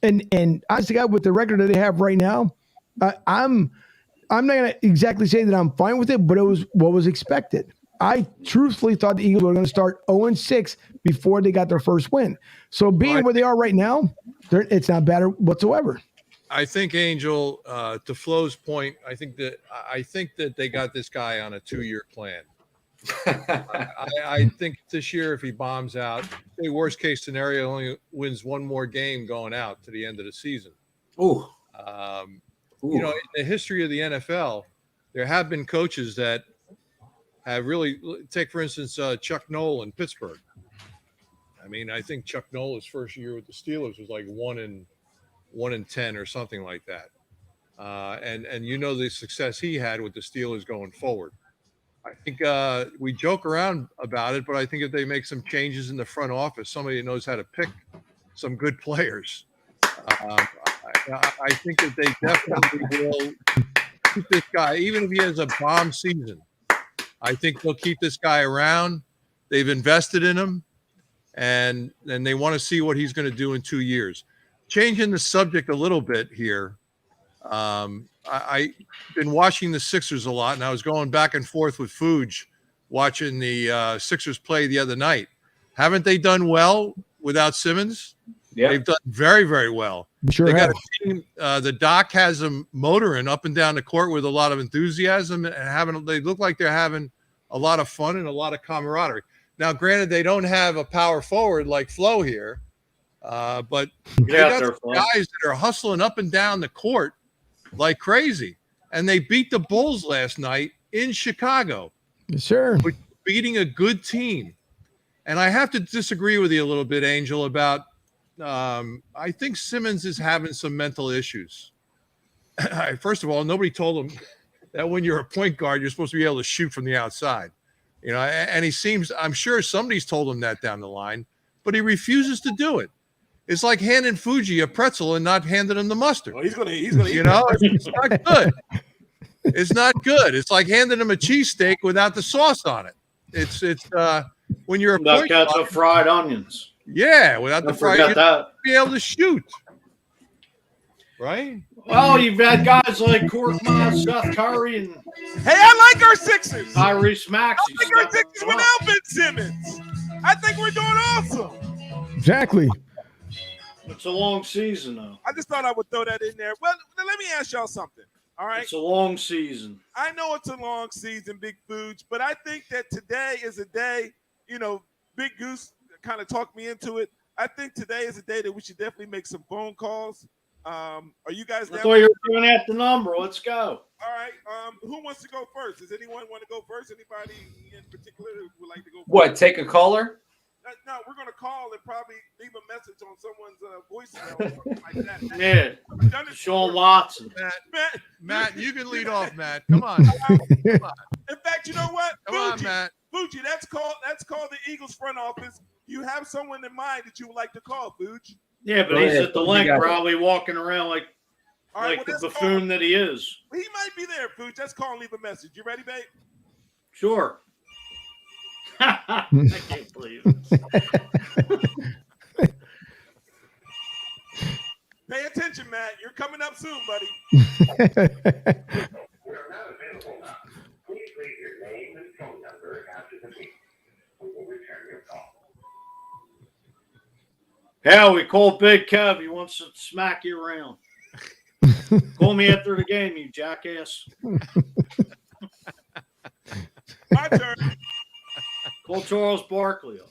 And honestly, God, with the record that they have right now, I'm I'm not going to exactly say that I'm fine with it, but it was what was expected. I truthfully thought the Eagles were going to start 0-6 before they got their first win. So being where they are right now, it's not bad whatsoever. I think, Angel, to Flo's point, I think that they got this guy on a 2-year plan. I think this year, if he bombs out, the worst case scenario, only wins one more game going out to the end of the season. Ooh. You know, in the history of the NFL, there have been coaches that have really take, for instance, Chuck Noll in Pittsburgh. I mean, I think Chuck Noll's first year with the Steelers was like 1-10 or something like that. And you know the success he had with the Steelers going forward. I think we joke around about it, but I think if they make some changes in the front office, somebody knows how to pick some good players, I think that they definitely will keep this guy, even if he has a bomb season. I think they'll keep this guy around. They've invested in him, and they want to see what he's going to do in 2 years. Changing the subject a little bit here, I've been watching the Sixers a lot, and I was going back and forth with Fuge watching the Sixers play the other night. Haven't they done well without Simmons? Yeah. They've done very, very well. Sure they got have. a team. The Doc has them motoring up and down the court with a lot of enthusiasm, and they look like they're having a lot of fun and a lot of camaraderie. Now, granted, they don't have a power forward like Flo here, but they got some guys that are hustling up and down the court like crazy. And they beat the Bulls last night in Chicago. Yes, sir. Beating a good team. And I have to disagree with you a little bit, Angel, about I think Simmons is having some mental issues. First of all, nobody told him that when you're a point guard, you're supposed to be able to shoot from the outside. You know, and he seems, I'm sure somebody's told him that down the line, but he refuses to do it. It's like handing Fuji a pretzel and not handing him the mustard. Oh, he's gonna you know, it's not good. It's not good. It's like handing him a cheesesteak without the sauce on it. It's when you're a point guard, the fried onions. Yeah, without the fried onions, that. Be able to shoot. Right? Well, you've had guys like Korkmaz, Seth Curry, and hey, I like our Sixers. Tyrese Maxey. I like our Sixers without Ben Simmons. I think we're doing awesome. Exactly. It's a long season, though. I just thought I would throw that in there. Well, let me ask y'all something. All right. It's a long season. I know it's a long season, Big Foods, but I think that today is a day, you know, Big Goose kind of talked me into it. I think today is a day that we should definitely make some phone calls. Are you guys I thought you were giving out the number. Let's go. All right. Who wants to go first? Does anyone want to go first? Anybody in particular who would like to go first? What, take a caller? No, we're going to call and probably leave a message on someone's voicemail or something like that. Yeah. Sean Watson. Matt, you can lead off, Matt. Come on. Come on. In fact, you know what? Come on, Matt. Fuji, that's called the Eagles front office. You have someone in mind that you would like to call, Fuji. Yeah, but he's at the Linc, probably walking around like the buffoon that he is. He might be there, Fuji. Let's call and leave a message. You ready, babe? Sure. I can't believe it. Pay attention, Matt. You're coming up soon, buddy. We are not available now. Please leave your name and phone number after the beep. We will return your call. Yeah, we called Big Kev. He wants to smack you around. Call me after the game, you jackass. My turn. Call Charles Barkley up.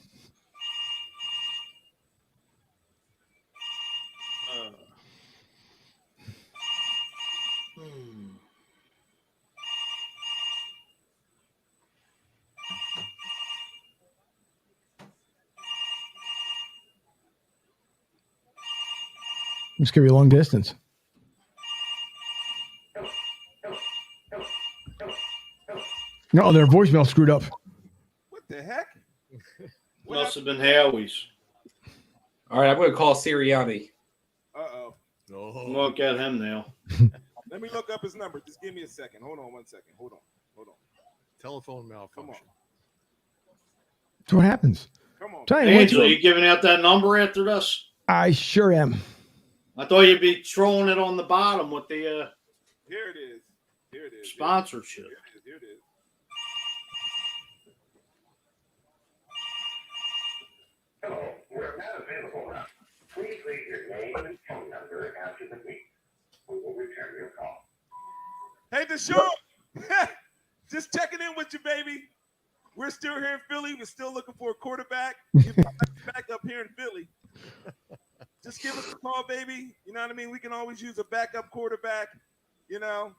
It's going to be a long distance. No, their voicemail screwed up. What the heck? Must have been Howie's. All right, I'm going to call Sirianni. Uh-oh. No. Look at him now. Let me look up his number. Just give me a second. Hold on 1 second. Hold on. Telephone malfunction. That's what happens. Come on. Angel, are you giving out that number after this? I sure am. I thought you'd be trolling it on the bottom with the. Here it is. Here it is. Sponsorship. Here it is. Hello, we're not available now. Please leave your name and phone number after the beep. We will return your call. Hey, Deshaun. Just checking in with you, baby. We're still here in Philly. We're still looking for a quarterback. Back up here in Philly. Just give us a call, baby. You know what I mean? We can always use a backup quarterback, you know,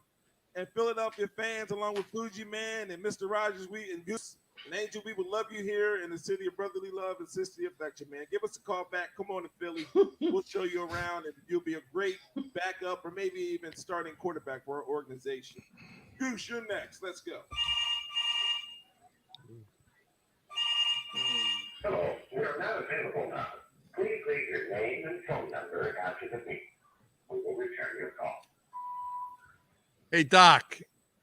and Philadelphia fans along with Fuji Man and Mr. Rogers, and Goose and Angel, we would love you here in the city of brotherly love and sisterly affection, man. Give us a call back. Come on to Philly. We'll show you around, and you'll be a great backup or maybe even starting quarterback for our organization. Goose, you're next. Let's go. Hello, we're not available now. Please leave your name and phone number after the beep. We will return your call. Hey, Doc,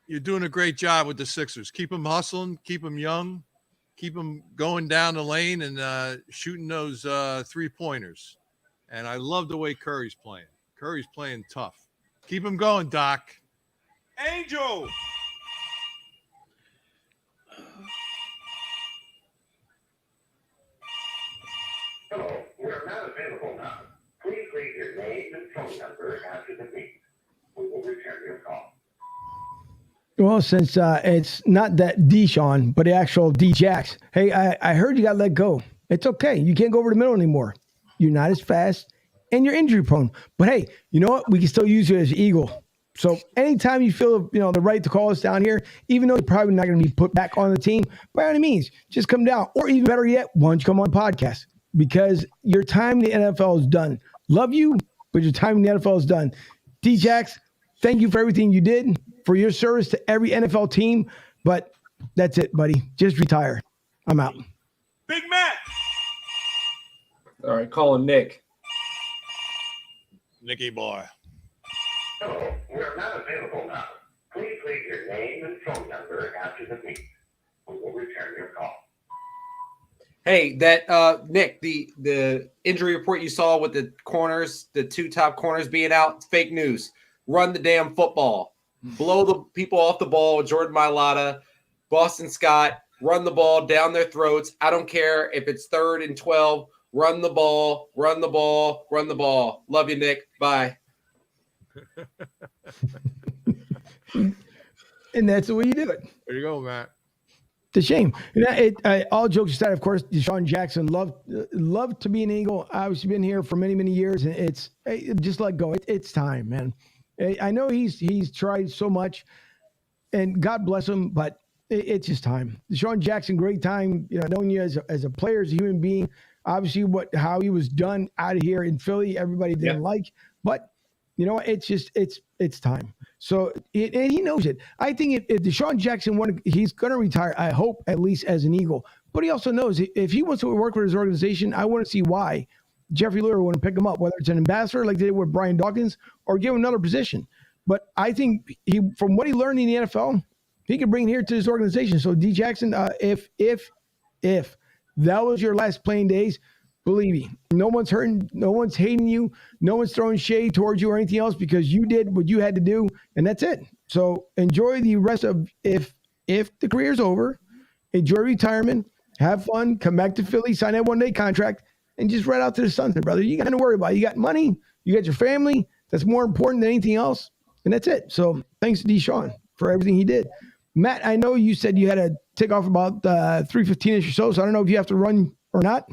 you're doing a great job with the Sixers. Keep them hustling, keep them young, keep them going down the lane and shooting those three-pointers. And I love the way Curry's playing. Curry's playing tough. Keep them going, Doc. Angel. Hello, we're not available now. Please leave your name and phone number after the beep. We will return your call. Well, since it's not that Deshaun, but the actual D-Jax. Hey, I heard you got let go. It's okay. You can't go over the middle anymore. You're not as fast, and you're injury prone. But hey, you know what? We can still use you as Eagle. So anytime you feel the right to call us down here, even though you're probably not going to be put back on the team, by any means, just come down. Or even better yet, why don't you come on the podcast? Because your time in the NFL is done. Love you, but your time in the NFL is done. D-Jax, thank you for everything you did, for your service to every NFL team. But that's it, buddy. Just retire. I'm out. Big Mac. All right, calling Nick. Nicky boy. Hello, we're not available now. Please leave your name and phone number after the beep. We will return your call. Hey, that Nick, the injury report you saw with the corners, the two top corners being out, fake news. Run the damn football. Blow the people off the ball. Jordan Mailata, Boston Scott, run the ball down their throats. I don't care if it's 3rd and 12. Run the ball, run the ball, run the ball. Love you, Nick. Bye. And that's the way you do it. There you go, Matt. It's a shame. All jokes aside, of course, Deshaun Jackson loved to be an Eagle. Obviously been here for many, many years, and it's just let go. It's time, man. I know he's tried so much, and God bless him, but it's just time. Deshaun Jackson, great time. Knowing you as a player, as a human being. Obviously, how he was done out of here in Philly, everybody didn't like, but it's just it's time. So and he knows it. I think if Deshaun Jackson he's going to retire. I hope at least as an Eagle. But he also knows if he wants to work with his organization, I want to see why Jeffrey Lurie wouldn't pick him up, whether it's an ambassador like they did with Brian Dawkins or give him another position. But I think from what he learned in the NFL, he can bring it here to his organization. So D Jackson, if that was your last playing days, believe me, no one's hurting, no one's hating you, no one's throwing shade towards you or anything else because you did what you had to do, and that's it. So enjoy the rest of if the career's over, enjoy retirement, have fun, come back to Philly, sign that one-day contract, and just right out to the sunset, brother. You got nothing to worry about. You got money, you got your family. That's more important than anything else, and that's it. So thanks to Deshaun for everything he did. Matt, I know you said you had to take off about 3:15-ish or so I don't know if you have to run or not.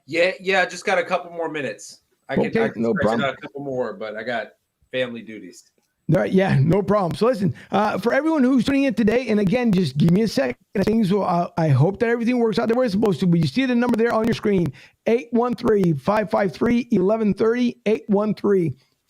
Yeah, I just got a couple more minutes. I can no problem. Out a couple more, but I got family duties. All right, yeah, no problem. So listen, for everyone who's tuning in today, and again, just give me a second. I hope that everything works out the way it's supposed to, but you see the number there on your screen, 813-553-1130,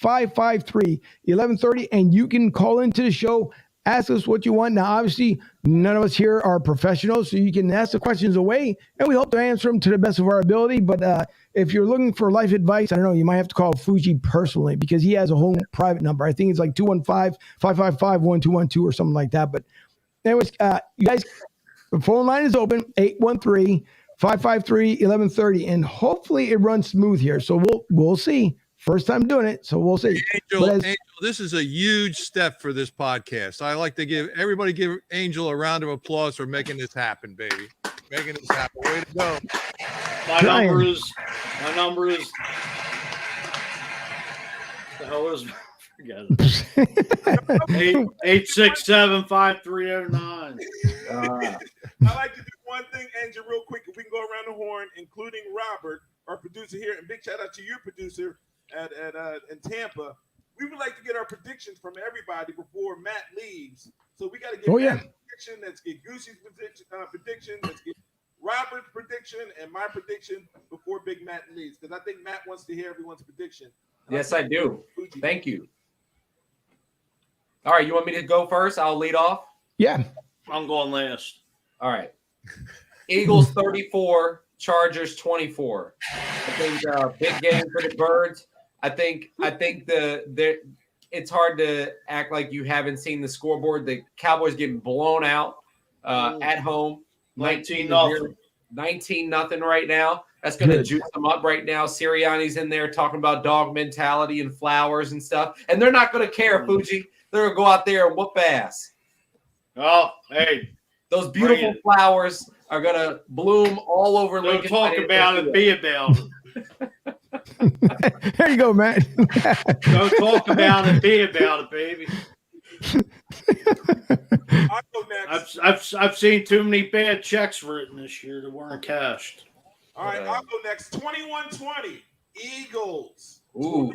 813-553-1130, and you can call into the show. Ask us what you want. Now, obviously, none of us here are professionals, so you can ask the questions away, and we hope to answer them to the best of our ability. But if you're looking for life advice, I don't know, you might have to call Fuji personally because he has a whole private number. I think it's like 215-555-1212 or something like that. But anyways, you guys, the phone line is open, 813-553-1130, and hopefully it runs smooth here. So we'll see. First time doing it, so we'll see. Angel, this is a huge step for this podcast. I like to give Angel a round of applause for making this happen, baby. Making this happen. Way to go. My number is. The hell is? Forget it. 867-5309. I like to do one thing, Angel, real quick. If we can go around the horn, including Robert, our producer here, and big shout out to your producer in Tampa. We would like to get our predictions from everybody before Matt leaves. So we got to get Matt's prediction. Let's get Goose's prediction. Let's get Robert's prediction and my prediction before Big Matt leaves, because I think Matt wants to hear everyone's prediction. Yes, I do. Thank you. All right, you want me to go first? I'll lead off. Yeah. I'm going last. All right. Eagles 34, Chargers 24. I think big game for the Birds. I think it's hard to act like you haven't seen the scoreboard. The Cowboys getting blown out at home. 19-0 right now. That's going to juice them up right now. Sirianni's in there talking about dog mentality and flowers and stuff. And they're not going to care, Fuji. They're going to go out there and whoop ass. Oh, hey. Those beautiful flowers are going to bloom all over Lincoln. Don't talk about it, be about it. There you go, Matt. Don't talk about it, be about it, baby. I'll go next. I've seen too many bad checks written this year that weren't cashed. All right, I'll go next. 21-20, Eagles. Ooh.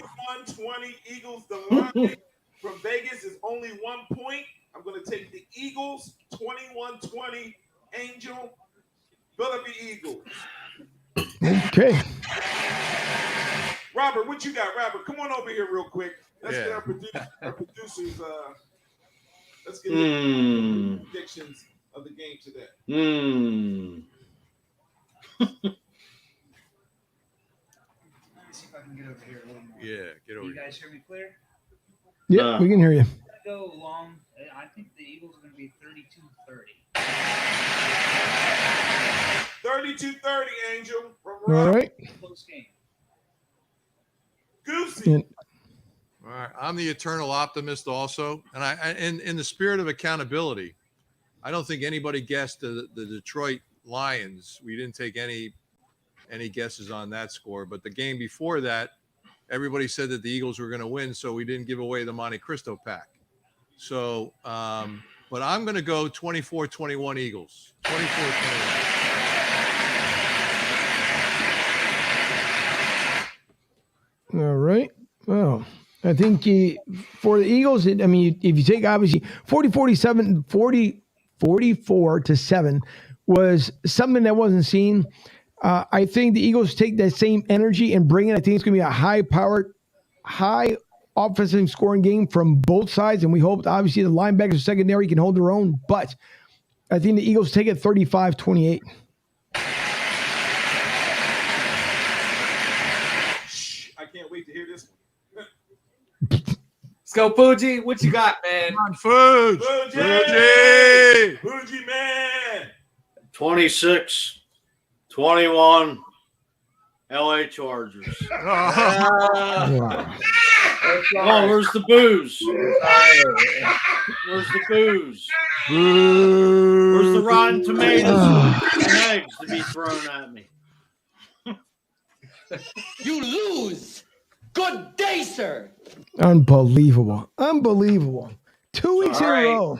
21-20, Eagles. The line from Vegas is only 1 point. I'm going to take the Eagles. 21-20, Angel. Philadelphia Eagles. Okay. Robert, what you got? Robert, come on over here real quick. Let's get our producers. Let's get the predictions of the game today. Let me see if I can get over here a little more. Yeah, get over Can you here. guys hear me clear? Yeah, we can hear you. Go long. I think the Eagles are going to be 32-30. 32-30, Angel. All right. Close game. Goosey. All right, I'm the eternal optimist also, and I in the spirit of accountability, I don't think anybody guessed the Detroit Lions. We didn't take any guesses on that score, but the game before that, everybody said that the Eagles were going to win, so we didn't give away the Monte Cristo pack. So, but I'm going to go 24-21 Eagles. 24-21. All right. Well, I think for the Eagles, I mean, if you take obviously 44-7 was something that wasn't seen. I think the Eagles take that same energy and bring it. I think it's going to be a high-powered, high offensive scoring game from both sides, and we hope obviously the linebackers and secondary can hold their own. But I think the Eagles take it 35-28. I can't wait to hear this one. Let's go, Fuji. What you got, man? Come on, Fuji. Fuji man. 26-21 LA Chargers. Oh, where's the booze? Where's the booze? Where's the rotten tomatoes and eggs to be thrown at me? You lose. Good day, sir. Unbelievable. 2 weeks in a row.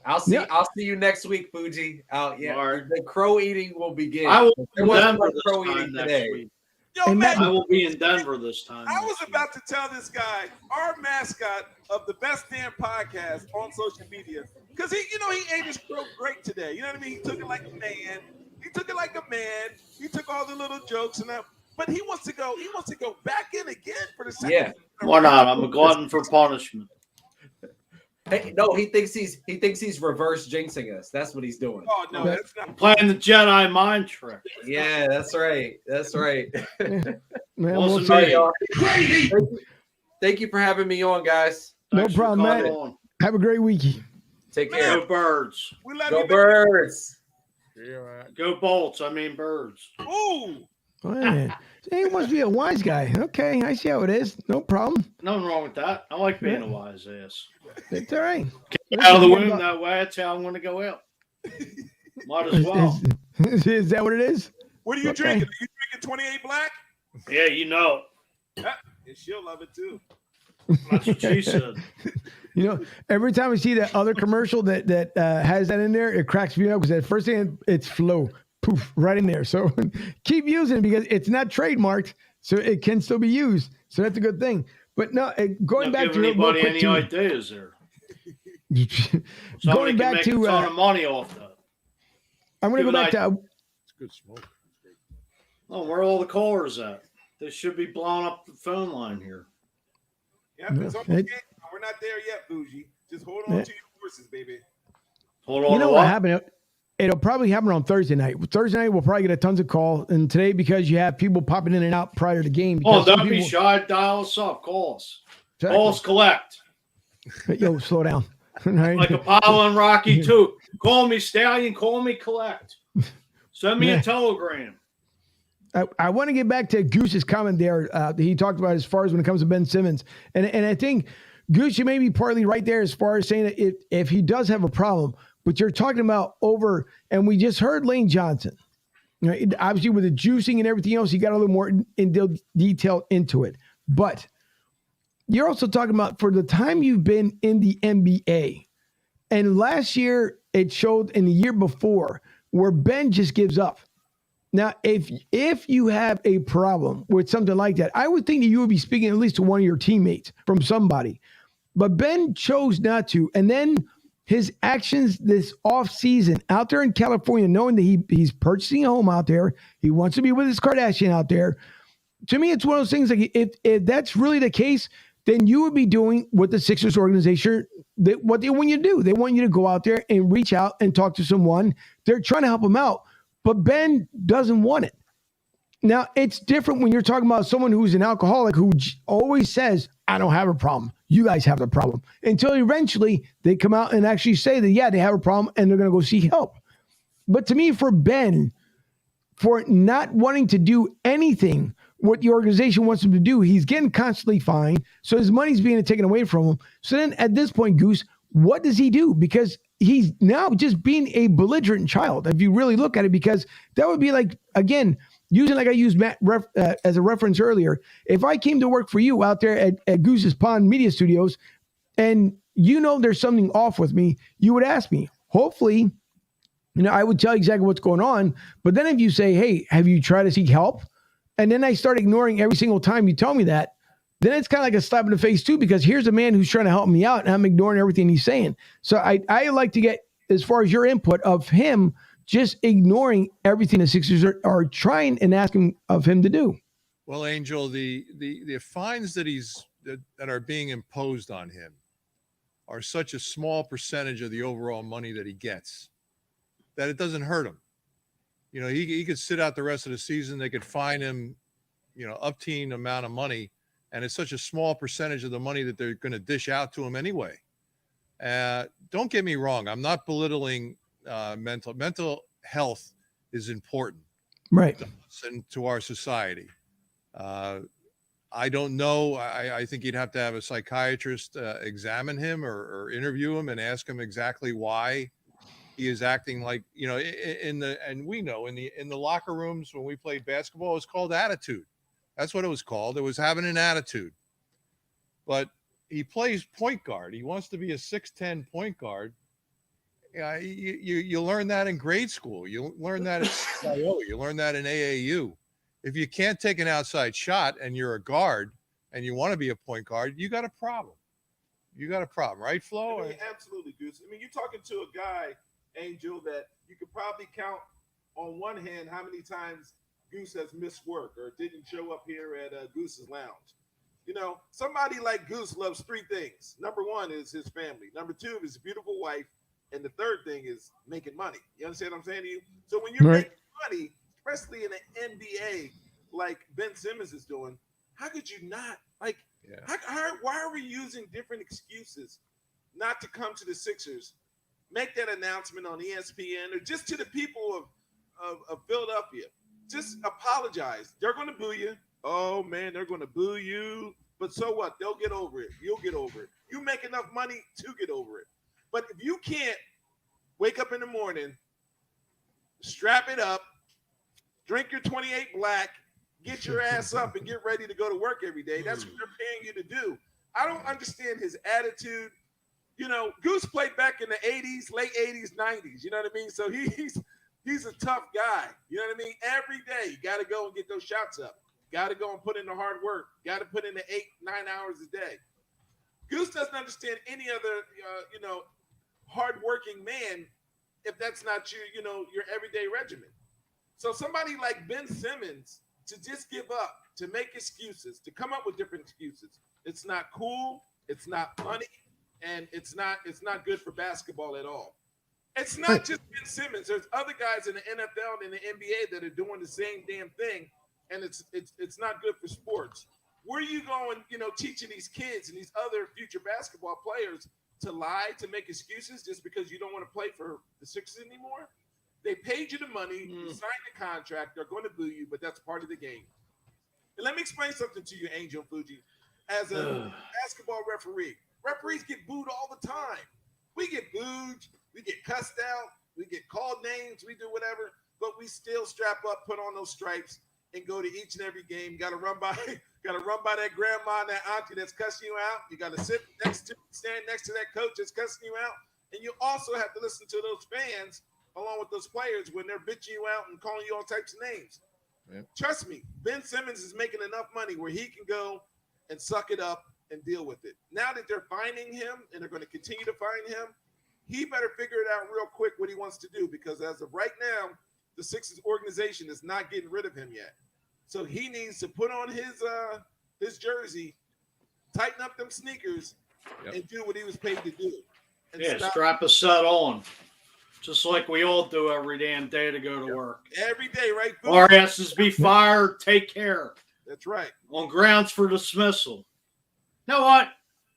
I'll see you next week, Fuji. The crow eating will begin. I will there wasn't much crow eating today. Yo, man, I will be in Denver this time. I was about to tell this guy, our mascot of the best damn podcast on social media, because he ate his crow great today. You know what I mean? He took it like a man. He took all the little jokes and that. But he wants to go back in again for the second. Yeah. Why not? I'm a glutton for punishment. Hey, no, he thinks he's reverse jinxing us. That's what he's doing. Oh no, that's not Playing the Jedi mind trick. Yeah, that's right. Man, Awesome we'll meeting see. you. Thank you for having me on, guys. No Thanks for problem, calling Matt. on. Have a great week. Take care. Go Birds. we love Go you. Birds. Go Bolts. I mean Birds. Ooh. Man, he must be a wise guy. Okay, I see how it is. No problem. Nothing wrong with that. I like being a wise ass. It's all right. Out of the womb that way. That's how I'm going to go out. Might as well. Is that what it is? What are you drinking? Are you drinking 28 Black? Yeah, you know. Yeah, and she'll love it too. That's what she said. You know, every time I see that other commercial that has that in there, it cracks me up because at first thing it's flow, poof, right in there. So keep using it because it's not trademarked, so it can still be used. So that's a good thing. But no, going back to anybody any ideas there. Going back to a ton of money off that. I'm going to go back to. It's good smoke. Oh, where are all the callers at? They should be blowing up the phone line here. Yeah, it's almost game. We're not there yet, Bougie. Just hold on to your horses, baby. Hold on. You know what happened? It'll probably happen on Thursday night. Thursday night, we'll probably get a tons of calls. And today, because you have people popping in and out prior to the game. Oh, don't be shy. Dial us up. Call us. Exactly. Call us collect. Yo, slow down. Right? Like Apollo and Rocky too. Call me Stallion. Call me collect. Send me a telegram. I want to get back to Goose's comment there. He talked about as far as when it comes to Ben Simmons. And I think, Goose, you may be partly right there as far as saying that if he does have a problem, but you're talking about and we just heard Lane Johnson. You know, obviously with the juicing and everything else, he got a little more in detail into it. But you're also talking about for the time you've been in the NBA. And last year, it showed in the year before where Ben just gives up. Now, if you have a problem with something like that, I would think that you would be speaking at least to one of your teammates from somebody. But Ben chose not to. And then his actions this offseason out there in California, knowing that he's purchasing a home out there, he wants to be with his Kardashian out there. To me, it's one of those things like if that's really the case, then you would be doing what the Sixers organization, what they want you to do. They want you to go out there and reach out and talk to someone. They're trying to help him out. But Ben doesn't want it. Now, it's different when you're talking about someone who's an alcoholic who always says, I don't have a problem. You guys have the problem. Until eventually they come out and actually say that, yeah, they have a problem and they're going to go seek help. But to me, for Ben, for not wanting to do anything what the organization wants him to do, he's getting constantly fined. So his money's being taken away from him. So then at this point, Goose, what does he do? Because he's now just being a belligerent child, if you really look at it, because that would be like, again, using like I used Matt as a reference earlier. If I came to work for you out there at Goose's Pond Media Studios and you know there's something off with me, you would ask me. Hopefully, I would tell you exactly what's going on. But then if you say, hey, have you tried to seek help? And then I start ignoring every single time you tell me that, then it's kind of like a slap in the face too, because here's a man who's trying to help me out and I'm ignoring everything he's saying. So I like to get as far as your input of him just ignoring everything the Sixers are trying and asking of him to do. Well, Angel, the fines that that are being imposed on him are such a small percentage of the overall money that he gets that it doesn't hurt him. He could sit out the rest of the season. They could fine him, up-teen amount of money. And it's such a small percentage of the money that they're going to dish out to him anyway. Don't get me wrong. I'm not belittling mental health is important. Right. To us and to our society. I don't know. I think you'd have to have a psychiatrist examine him or interview him and ask him exactly why he is acting like, in the locker rooms when we played basketball, it was called attitude. That's what it was called. It was having an attitude. But he plays point guard. He wants to be a 6'10" point guard. You learn that in grade school. You learn that at CIO. You learn that in AAU. If you can't take an outside shot and you're a guard and you want to be a point guard, you got a problem. You got a problem, right, Flo? Absolutely, Goose. You're talking to a guy, Angel, that you could probably count on one hand how many times Goose has missed work or didn't show up here at Goose's Lounge. Somebody like Goose loves three things. Number one is his family. Number two is his beautiful wife. And the third thing is making money. You understand what I'm saying to you? So when you're making money, especially in an NBA like Ben Simmons is doing, how could you not? Why are we using different excuses not to come to the Sixers, make that announcement on ESPN or just to the people of Philadelphia? just apologize. They're going to boo you. Oh, man, they're going to boo you. But so what? They'll get over it. You'll get over it. You make enough money to get over it. But if you can't wake up in the morning, strap it up, drink your 28 black, get your ass up and get ready to go to work every day. That's what they're paying you to do. I don't understand his attitude. You know, Goose played back in the 80s, late 80s, 90s. You know what I mean? So he's a tough guy. You know what I mean? Every day you got to go and get those shots up. Got to go and put in the hard work. Got to put in the 8-9 hours a day. Goose doesn't understand any other, hardworking man if that's not your everyday regimen. So somebody like Ben Simmons to just give up, to make excuses, to come up with different excuses. It's not cool. It's not funny, and it's not good for basketball at all. It's not just Ben Simmons. There's other guys in the NFL and the NBA that are doing the same damn thing, and it's not good for sports. Where are you going, teaching these kids and these other future basketball players to lie, to make excuses just because you don't want to play for the Sixers anymore? They paid you the money, you signed the contract, they're going to boo you, but that's part of the game. And let me explain something to you, Angel Fuji. As a basketball referee, referees get booed all the time. We get booed, we get cussed out, we get called names, we do whatever, but we still strap up, put on those stripes, and go to each and every game. Got to run by that grandma and that auntie that's cussing you out. You got to stand next to that coach that's cussing you out, and you also have to listen to those fans along with those players when they're bitching you out and calling you all types of names. Yep. Trust me, Ben Simmons is making enough money where he can go and suck it up and deal with it. Now that they're finding him and they're going to continue to find him, he better figure it out real quick what he wants to do, because as of right now, the Sixers organization is not getting rid of him yet. So he needs to put on his jersey, tighten up them sneakers, and do what he was paid to do. And strap a set on. Just like we all do every damn day to go to work. Every day, right? Our asses be fired. Take care. That's right. On grounds for dismissal. You know what?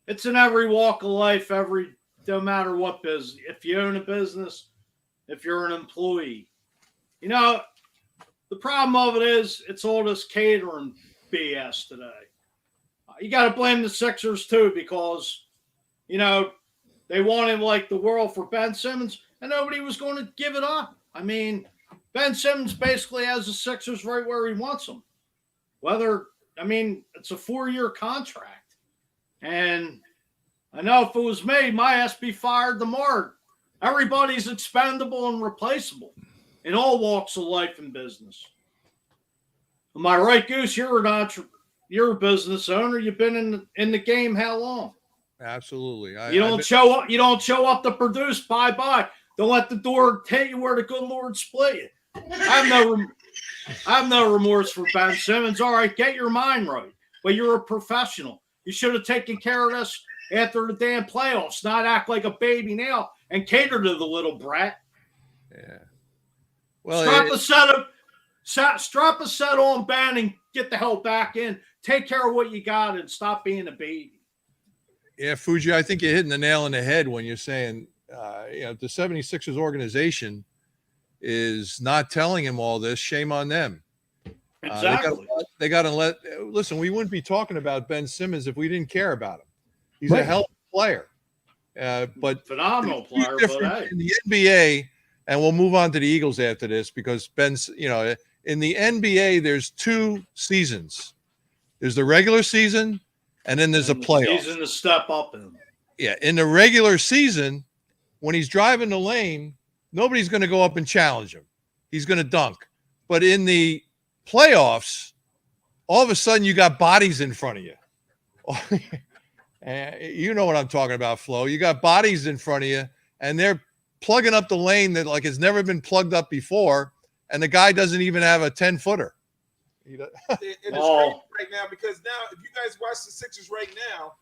It's in every walk of life, no matter what business. If you own a business, if you're an employee. The problem of it is it's all this catering BS today. You got to blame the Sixers too, because, they wanted like the world for Ben Simmons, and nobody was going to give it up. I mean, Ben Simmons basically has the Sixers right where he wants them. It's a 4-year contract. And I know if it was me, my ass be fired tomorrow. Everybody's expendable and replaceable in all walks of life and business. Am I right, Goose? You're a business owner. You've been in the game how long? Absolutely. You don't show up. You don't show up to produce. Bye. Don't let the door hit you where the good Lord split you. I have no remorse for Ben Simmons. All right, get your mind right. But you're a professional. You should have taken care of this after the damn playoffs, not act like a baby now and cater to the little brat. Yeah. Well, strap a set on, Ben, and get the hell back in. Take care of what you got and stop being a baby. Yeah, Fuji, I think you're hitting the nail on the head when you're saying, the 76ers organization is not telling him all this. Shame on them. Exactly. They got to listen, we wouldn't be talking about Ben Simmons if we didn't care about him. He's a hell of a player. But phenomenal player. But in the NBA, and we'll move on to the Eagles after this, because Ben's, in the NBA, there's 2 seasons. There's the regular season, and then there's a playoff. Season to step up in. Yeah, in the regular season, when he's driving the lane, nobody's going to go up and challenge him. He's going to dunk. But in the playoffs, all of a sudden you got bodies in front of you. You know what I'm talking about, Flo. You got bodies in front of you, and they're plugging up the lane that like it's never been plugged up before, and the guy doesn't even have a 10-footer. It is crazy right now, because now if you guys watch the Sixers right now,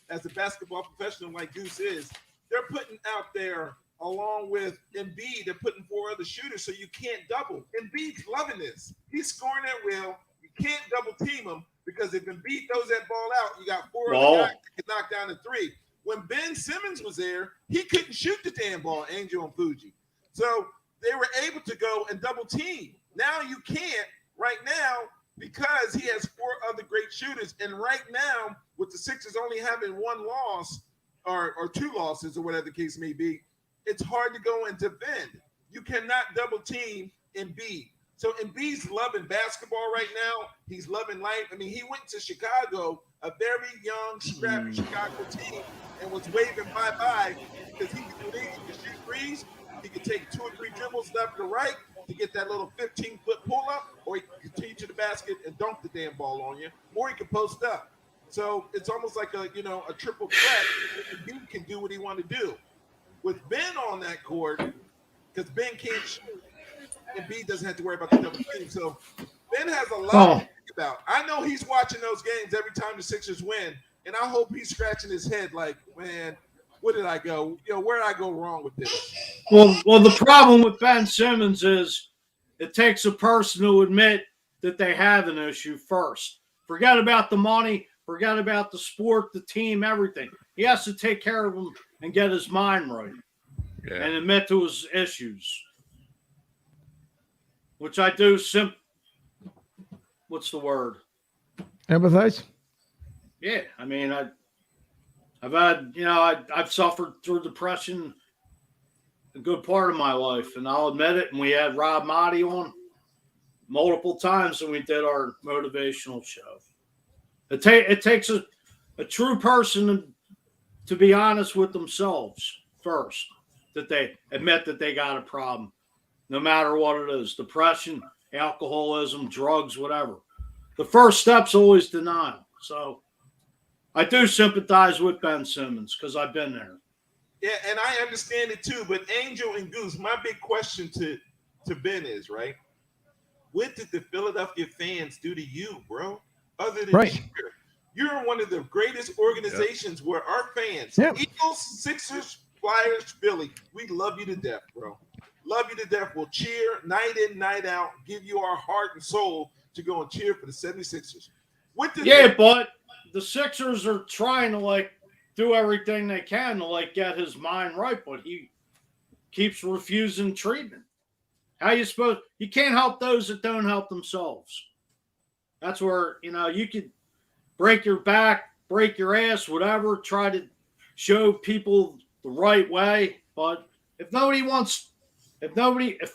as a basketball professional like Goose is, they're putting out there, along with Embiid, they're putting 4 other shooters so you can't double. Embiid's loving this. He's scoring at will. You can't double team him, because if Embiid throws that ball out, you got 4 other guys that can knock down the 3. When Ben Simmons was there, he couldn't shoot the damn ball, Angel and Fuji. So they were able to go and double team. Now you can't, right now because he has 4 other great shooters. And right now, with the Sixers only having 1 loss or 2 losses or whatever the case may be, it's hard to go and defend. You cannot double team Embiid. So Embiid's loving basketball right now. He's loving life. I mean, he went to Chicago, a very young, scrappy Chicago team, and was waving bye-bye because he could do these. He could shoot threes. He could take 2 or 3 dribbles left to right to get that little 15-foot pull-up, or he could continue to the basket and dunk the damn ball on you, or he could post up. So it's almost like a triple threat. Embiid can do what he want to do. With Ben on that court, because Ben can't shoot, Embiid doesn't have to worry about the double team. So Ben has a lot to think about. I know he's watching those games every time the Sixers win, and I hope he's scratching his head like, man, where did I go? Where did I go wrong with this? Well, the problem with Ben Simmons is it takes a person to admit that they have an issue first. Forget about the money, forget about the sport, the team, everything. He has to take care of them and get his mind right and admit to his issues. Which I do what's the word? Empathize? Yeah. I mean, I've had, I've suffered through depression a good part of my life, and I'll admit it. And we had Rob Motti on multiple times when we did our motivational show. It takes a true person to be honest with themselves first, that they admit that they got a problem. No matter what it is, depression, alcoholism, drugs, whatever. The first step's always denial. So I do sympathize with Ben Simmons because I've been there. Yeah, and I understand it too. But Angel and Goose, my big question to Ben is, right? What did the Philadelphia fans do to you, bro? Other than cheer? You're one of the greatest organizations where our fans, Eagles, Sixers, Flyers, Philly, we love you to death, bro. Love you to death. We'll cheer night in, night out, give you our heart and soul to go and cheer for the 76ers. But the Sixers are trying to do everything they can to get his mind right, but he keeps refusing treatment. How you supposed? You can't help those that don't help themselves. That's where you could break your back, break your ass, whatever. Try to show people the right way, but if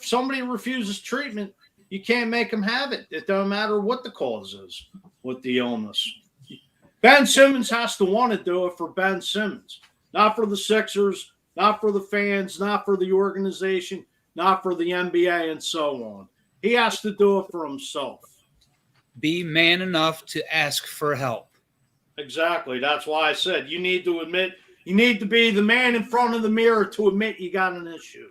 somebody refuses treatment, you can't make them have it. It don't matter what the cause is with the illness. Ben Simmons has to want to do it for Ben Simmons, not for the Sixers, not for the fans, not for the organization, not for the NBA, and so on. He has to do it for himself. Be man enough to ask for help. Exactly. That's why I said you need to admit, you need to be the man in front of the mirror to admit you got an issue.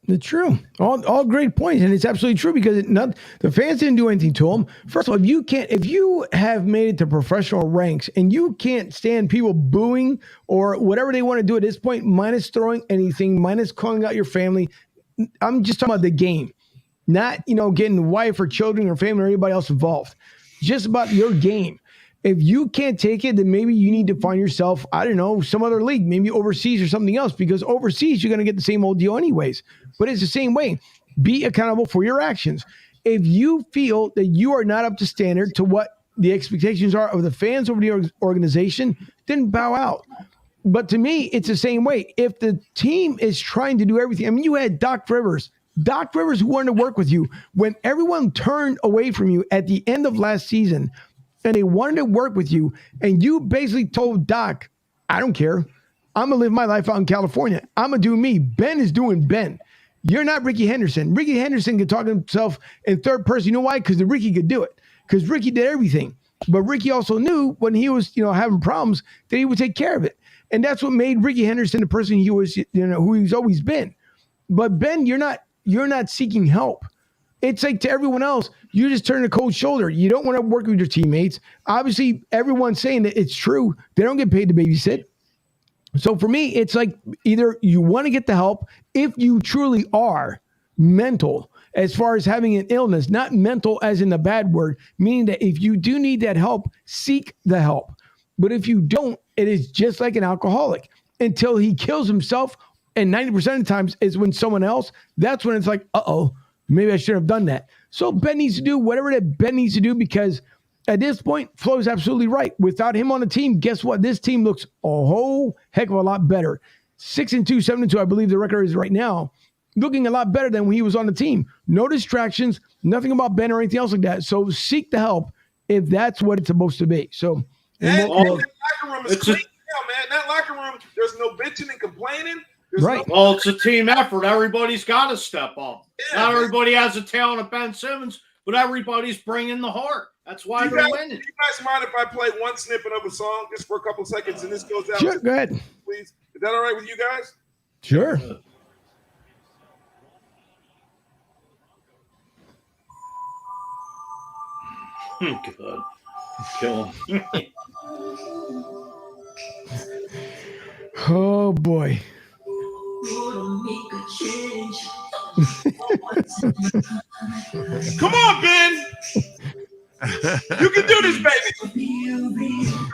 It's true. All great points, and it's absolutely true because the fans didn't do anything to him. First of all, if you have made it to professional ranks and you can't stand people booing or whatever they want to do at this point, minus throwing anything, minus calling out your family, I'm just talking about the game, not getting wife or children or family or anybody else involved. Just about your game. If you can't take it, then maybe you need to find yourself, I don't know, some other league, maybe overseas or something else, because overseas, you're going to get the same old deal anyways. But it's the same way. Be accountable for your actions. If you feel that you are not up to standard to what the expectations are of the fans over the organization, then bow out. But to me, it's the same way. If the team is trying to do everything, I mean, you had Doc Rivers who wanted to work with you when everyone turned away from you at the end of last season, and they wanted to work with you, and you basically told Doc, I don't care. I'm going to live my life out in California. I'm going to do me. Ben is doing Ben. You're not Ricky Henderson. Ricky Henderson could talk to himself in third person. You know why? Because Ricky could do it. Because Ricky did everything. But Ricky also knew when he was, having problems that he would take care of it. And that's what made Ricky Henderson the person he was, who he's always been. But Ben, you're not seeking help. It's like to everyone else, you just turn a cold shoulder. You don't want to work with your teammates. Obviously, everyone's saying that it's true. They don't get paid to babysit. So for me, it's like either you want to get the help if you truly are mental as far as having an illness, not mental as in the bad word, meaning that if you do need that help, seek the help. But if you don't, it is just like an alcoholic until he kills himself. And 90% of the times is when someone else, that's when it's like, uh-oh, maybe I shouldn't have done that. So Ben needs to do whatever that Ben needs to do, because at this point, Flo is absolutely right. Without him on the team, guess what? This team looks a whole heck of a lot better. 6-2, 7-2, I believe the record is right now. Looking a lot better than when he was on the team. No distractions, nothing about Ben or anything else like that. So seek the help if that's what it's supposed to be. So that locker room is clean now, man. That locker room, there's no bitching and complaining. Right. Well, it's a team effort. Everybody's got to step up. Yeah, not everybody has the talent of Ben Simmons, but everybody's bringing the heart. That's why they're winning. Do you guys mind if I play one snippet of a song just for a couple seconds and this goes out? Sure, go ahead. Please. Is that all right with you guys? Sure. Good. Kill him. Oh, boy. Come on, Ben. You can do this, baby.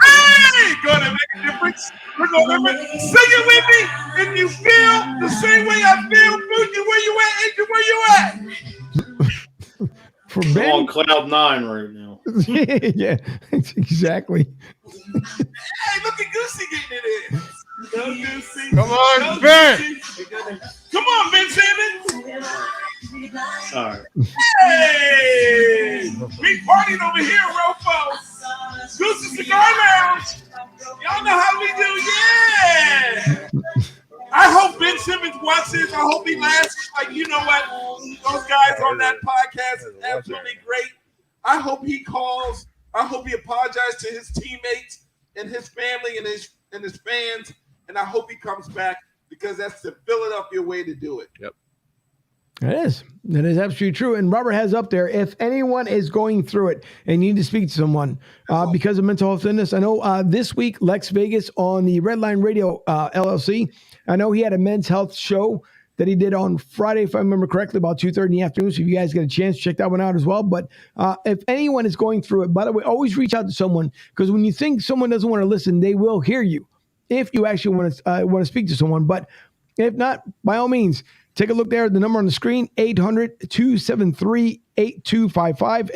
Hey, gonna make a difference. We're gonna sing it with me. If you feel the same way I feel, Fuji, where you at? Andrew, where you at? For Ben, Ben, on cloud 9 right now. yeah, exactly. Hey, look at Goosey getting it in. Go Goosey. Come on, Go Ben. Goosey. Come on, Ben Simmons. All right. Hey, we partying over here, Rofo. Goose's Cigar Lounge. Y'all know how we do, yeah. I hope Ben Simmons watches. I hope he laughs. Like, you know what? Those guys on that podcast is absolutely great. I hope he calls. I hope he apologizes to his teammates and his family and his fans. And I hope he comes back, because that's the Philadelphia way to do it. Yep. It is. That is absolutely true. And Robert has up there, if anyone is going through it and you need to speak to someone because of mental health illness, I know this week, Lex Vegas on the Red Line Radio LLC, I know he had a men's health show that he did on Friday, if I remember correctly, about 2:30 in the afternoon. So if you guys get a chance, check that one out as well. But if anyone is going through it, by the way, always reach out to someone, because when you think someone doesn't want to listen, they will hear you if you actually want to speak to someone. But if not, by all means, take a look there at the number on the screen, 800-273-8255,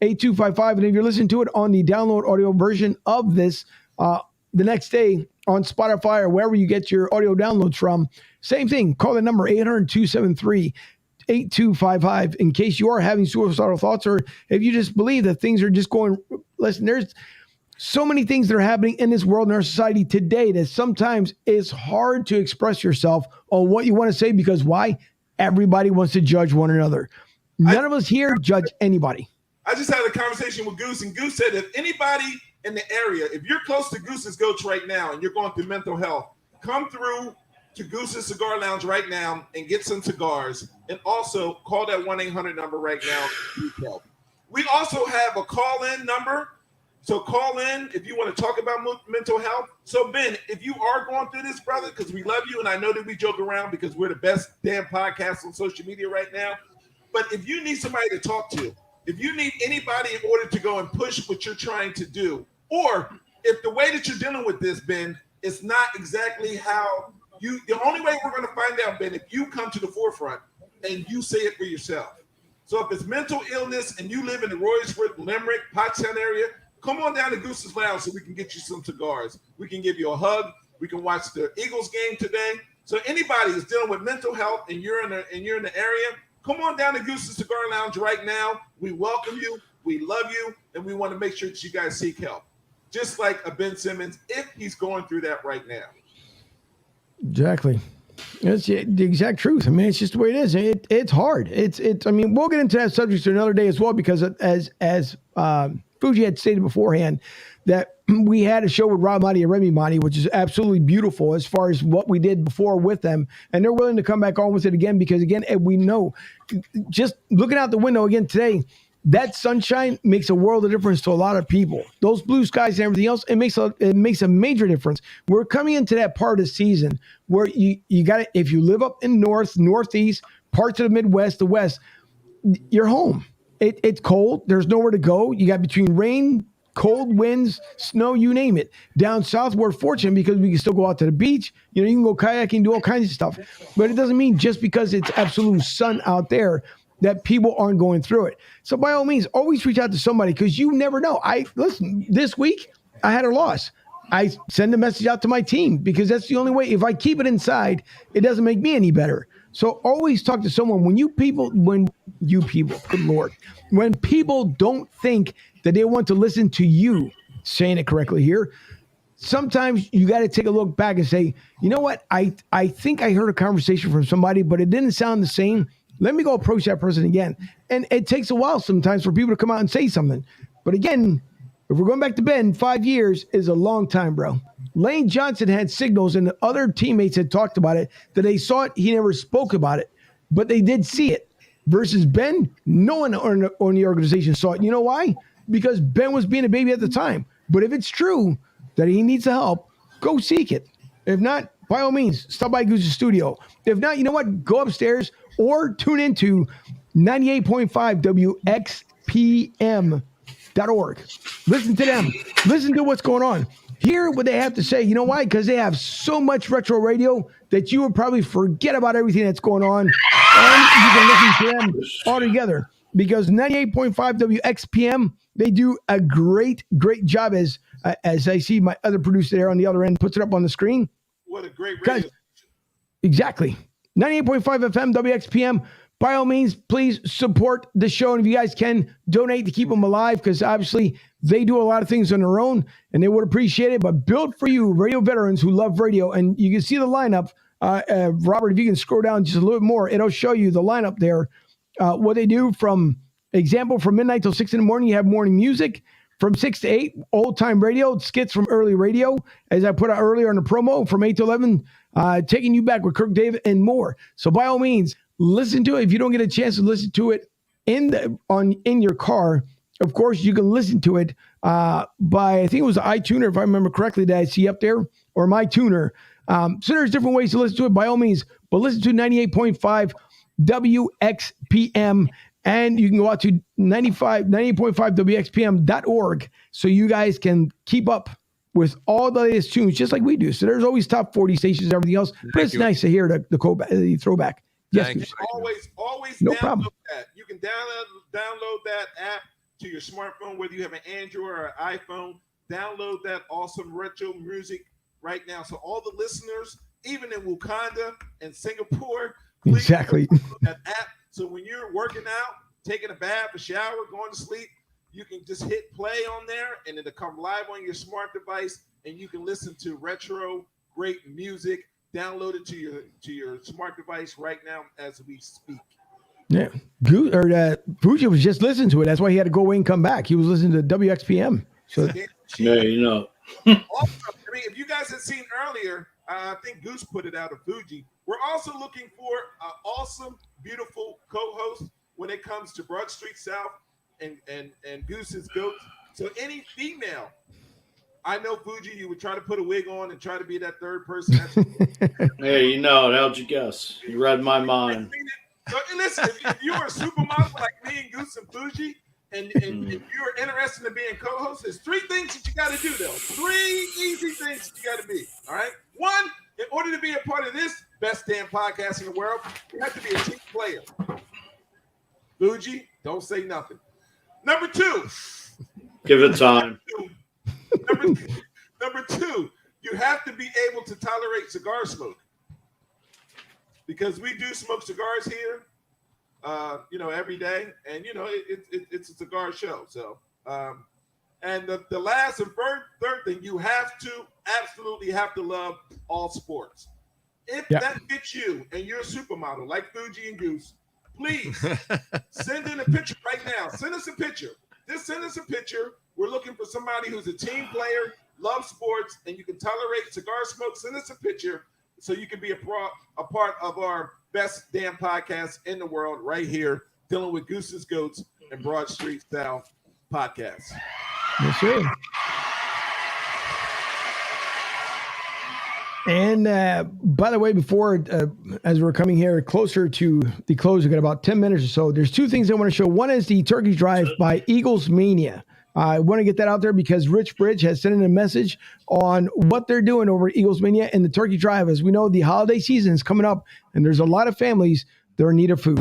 800-273-8255. And if you're listening to it on the download audio version of this the next day on Spotify or wherever you get your audio downloads from, same thing. Call the number 800-273-8255 in case you are having suicidal thoughts, or if you just believe that things are just going. Listen, there's so many things that are happening in this world, in our society today, that sometimes it's hard to express yourself on what you want to say, because why? Everybody wants to judge one another. None of us here judge anybody. I just had a conversation with Goose, and Goose said if anybody in the area, if you're close to Goose's Goats right now and you're going through mental health, come through to Goose's Cigar Lounge right now and get some cigars. And also call that 1-800 number right now. We also have a call-in number. So call in if you want to talk about mental health. So Ben, if you are going through this, brother, because we love you, and I know that we joke around because we're the best damn podcast on social media right now. But if you need somebody to talk to, if you need anybody in order to go and push what you're trying to do, or if the way that you're dealing with this, Ben, is not exactly how you, the only way we're going to find out, Ben, if you come to the forefront and you say it for yourself. So if it's mental illness and you live in the Royersford, Limerick, Pottstown area, come on down to Goose's Lounge so we can get you some cigars. We can give you a hug. We can watch the Eagles game today. So anybody who's dealing with mental health and you're in the area, come on down to Goose's Cigar Lounge right now. We welcome you. We love you. And we want to make sure that you guys seek help. Just like a Ben Simmons, if he's going through that right now. Exactly. That's the exact truth. I mean, it's just the way it is. It's hard. It's. I mean, we'll get into that subject another day as well, because as Fuji had stated beforehand, that we had a show with Rob Motti and Remy Motti, which is absolutely beautiful as far as what we did before with them. And they're willing to come back on with it again, because, again, we know, just looking out the window again today, that sunshine makes a world of difference to a lot of people. Those blue skies and everything else, it makes a major difference. We're coming into that part of the season where you got to, if you live up in northeast, parts of the Midwest, the West, you're home. It's cold. There's nowhere to go. You got between rain, cold winds, snow, you name it. Down south, we're fortunate because we can still go out to the beach. You know, you can go kayaking, do all kinds of stuff. But it doesn't mean just because it's absolute sun out there that people aren't going through it. So by all means, always reach out to somebody because you never know. Listen, this week I had a loss. I send a message out to my team because that's the only way. If I keep it inside, it doesn't make me any better. So always talk to someone. When people, good Lord, when people don't think that they want to listen to you, saying it correctly here, sometimes you got to take a look back and say, you know what? I think I heard a conversation from somebody, but it didn't sound the same. Let me go approach that person again. And it takes a while sometimes for people to come out and say something. But again, if we're going back to Ben, 5 years is a long time, bro. Lane Johnson had signals, and the other teammates had talked about it, that they saw it. He never spoke about it, but they did see it. Versus Ben, no one on the organization saw it. You know why? Because Ben was being a baby at the time. But if it's true that he needs the help, go seek it. If not, by all means, stop by Goose's studio. If not, you know what? Go upstairs or tune into 98.5 WXPM.org. Listen to them. Listen to what's going on. Hear what they have to say. You know why? Because they have so much retro radio that you would probably forget about everything that's going on. And you can listen to them all together. Because 98.5 WXPM, they do a great, great job as I see my other producer there on the other end puts it up on the screen. What a great radio. Exactly. 98.5 FM, WXPM. By all means, please support the show. And if you guys can, donate to keep them alive because obviously they do a lot of things on their own and they would appreciate it. But built for you, radio veterans who love radio. And you can see the lineup. Robert, if you can scroll down just a little bit more, it'll show you the lineup there. What they do from midnight till 6 in the morning, you have morning music. From 6 to 8, old-time radio, skits from early radio, as I put out earlier in the promo, from 8 to 11, taking you back with Kirk David and more. So by all means, listen to it. If you don't get a chance to listen to it in your car, of course, you can listen to it by, I think it was the iTuner, if I remember correctly, that I see up there, or my tuner. So there's different ways to listen to it, by all means. But listen to 98.5 WXPM. And you can go out to 98.5 WXPM.org so you guys can keep up with all the latest tunes, just like we do. So there's always top 40 stations and everything else. But it's nice to hear the throwback. Yes, Always no download problem. that. You can download that app to your smartphone, whether you have an Android or an iPhone. Download that awesome retro music right now. So all the listeners, even in Wakanda and Singapore, please exactly download that app. So when you're working out, taking a bath, a shower, going to sleep, you can just hit play on there and it'll come live on your smart device and you can listen to retro great music. Download it to your smart device right now as we speak. Yeah. Fuji was just listening to it. That's why he had to go away and come back. He was listening to WXPM. So yeah, you know. Also, I mean, if you guys had seen earlier, I think Goose put it out of Fuji. We're also looking for an awesome, beautiful co-host when it comes to Broad Street South and Goose's Goats. So any female, I know Fuji, you would try to put a wig on and try to be that third person. Hey, you know, how'd you guess? You read my mind. So listen, if you were a supermodel like me and Goose and Fuji, and if you're interested in being co-host, there's 3 things that you got to do, though. 3 easy things that you got to be. All right. 1, in order to be a part of this best damn podcast in the world, you have to be a team player. Fuji, don't say nothing. Number 2. Give it time. Number 2, you have to be able to tolerate cigar smoke. Because we do smoke cigars here, every day, and it's a cigar show. So, and the last and third thing, you absolutely have to love all sports. If that fits you and you're a supermodel like Fuji and Goose, please send in a picture right now. Send us a picture. Just send us a picture. We're looking for somebody who's a team player, loves sports, and you can tolerate cigar smoke. Send us a picture so you can be a part of our best damn podcast in the world right here, dealing with Goose's Goats and Broad Street South podcast. Yes, sir. And by the way, before, as we're coming here closer to the close, we've got about 10 minutes or so. There's 2 things I want to show. One is the Turkey Drive by Eagles Mania. I want to get that out there because Rich Bridge has sent in a message on what they're doing over at Eagles Mania and the Turkey Drive. As we know, the holiday season is coming up, and there's a lot of families that are in need of food.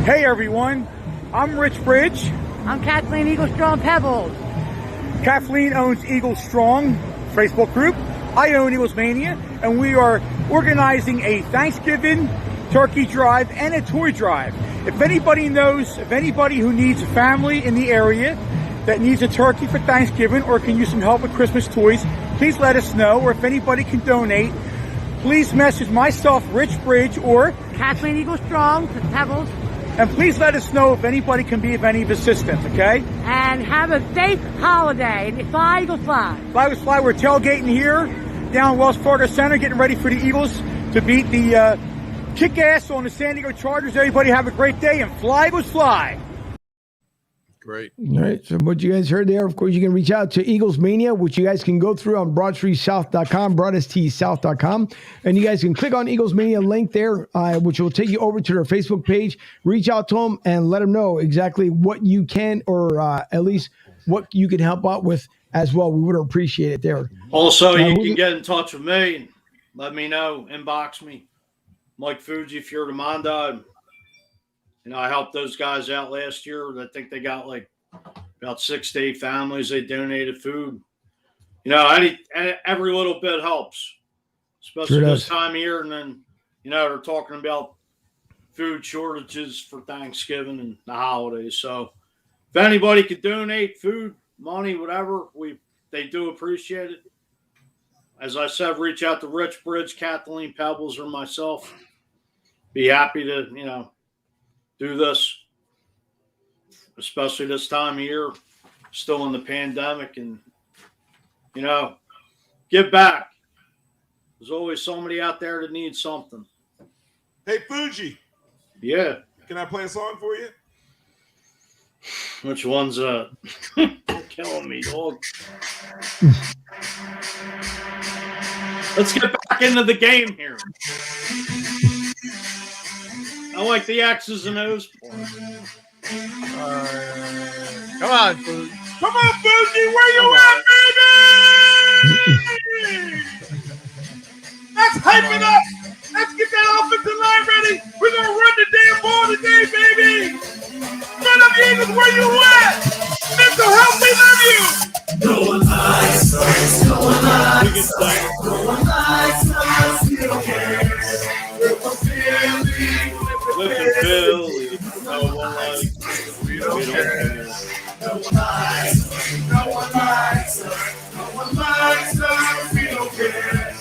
Hey, everyone. I'm Rich Bridge. I'm Kathleen Eagle Strong Pebbles. Kathleen owns Eagle Strong Facebook group. I own Eagles Mania, and we are organizing a Thanksgiving turkey drive and a toy drive. If anybody knows of anybody who needs a family in the area that needs a turkey for Thanksgiving or can use some help with Christmas toys, please let us know. Or if anybody can donate, please message myself, Rich Bridge, or Kathleen Eagle Strong Pebbles. And please let us know if anybody can be of any assistance, okay? And have a safe holiday. Fly, Eagles, fly. Fly, Eagles, fly. We're tailgating here down Wells Fargo Center, getting ready for the Eagles to beat the kick-ass on the San Diego Chargers. Everybody have a great day, and fly, Eagles, fly. Great. All right. So what you guys heard there, of course, you can reach out to Eagles Mania, which you guys can go through on BroadStreetSouth.com, BroadStSouth.com. And you guys can click on Eagles Mania link there, which will take you over to their Facebook page. Reach out to them and let them know exactly what you can or at least what you can help out with as well. We would appreciate it there. Also, you can get in touch with me and let me know. Inbox me. Mike Fuji, if you're the Mondo. I helped those guys out last year. I think they got like about 6 to 8 families. They donated food. Every little bit helps, especially this time of year. And then, they're talking about food shortages for Thanksgiving and the holidays. So if anybody could donate food, money, whatever, they do appreciate it. As I said, reach out to Rich Bridge, Kathleen Pebbles, or myself. Be happy to, do this, especially this time of year, still in the pandemic, and give back. There's always somebody out there that needs something. Hey, Fuji. Yeah. Can I play a song for you? Which one's killing me, dog? Let's get back into the game here. I like the X's and O's part. Come on, Fuji. Come on, Fuji. Where you at, baby? Let's hype it up. Let's get that offensive line ready. We're going to run the damn ball today, baby. Run up, Eagles. Where you at? Mental health, we love you. No one likes us. No one likes us. No one likes us. We don't care. We're fulfilling. Look Billy, no one likes us, we don't care. No one likes us, no one likes us, no one likes us, we don't care.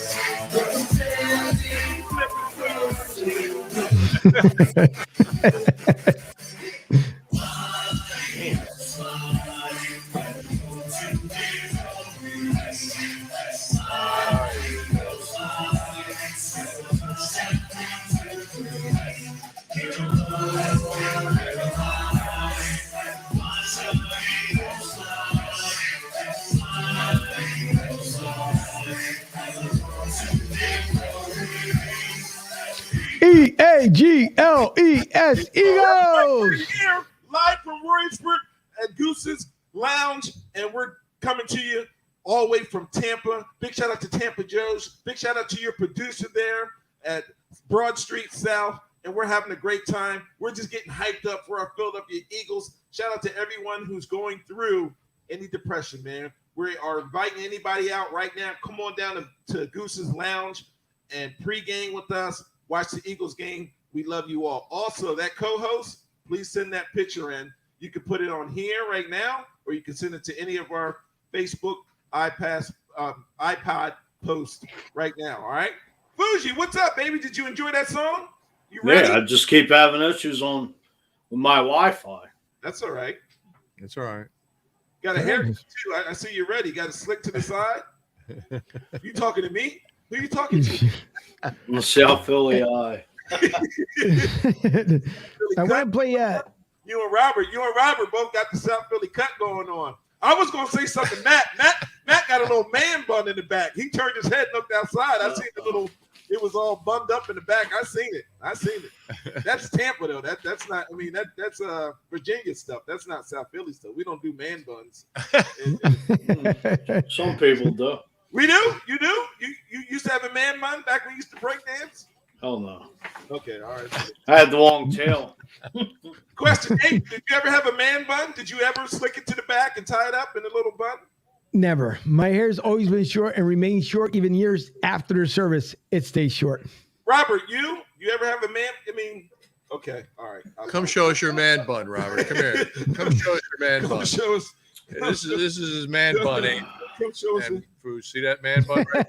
EAGLES Eagles. Here, live from Royersford at Goose's Lounge, and we're coming to you all the way from Tampa. Big shout out to Tampa Joe's. Big shout out to your producer there at Broad Street South, and we're having a great time. We're just getting hyped up for our Philadelphia Eagles. Shout out to everyone who's going through any depression, man. We are inviting anybody out right now. Come on down to Goose's Lounge and pregame with us. Watch the Eagles game. We love you all. Also, that co-host, please send that picture in. You can put it on here right now, or you can send it to any of our Facebook, iPod posts right now. All right? Fuji, what's up, baby? Did you enjoy that song? You ready? Yeah, I just keep having issues with my Wi-Fi. That's all right. That's all right. Got a haircut, too. I see you're ready. Got a slick to the side. You talking to me? Who are you talking to? South Philly eye. I want to play You and Robert both got the South Philly cut going on. I was gonna say something. Matt got a little man bun in the back. He turned his head and looked outside. I seen the little It was all bummed up in the back. I seen it. That's Tampa though. That's not. I mean that's Virginia stuff. That's not South Philly stuff. We don't do man buns. Some people do. We do. You do. You used to have a man bun back when you used to break dance. Hell no. Okay, all right. I had the long tail. Question: Hey, did you ever have a man bun? Did you ever slick it to the back and tie it up in a little bun? Never. My hair's always been short and remains short even years after the service. It stays short. Robert, you ever have a man? I mean, okay, all right. Come show us your man bun, Robert. Come here. Come show us your man bun. Show us. Yeah, this is his man bun. Come show us. See that man bun? Right?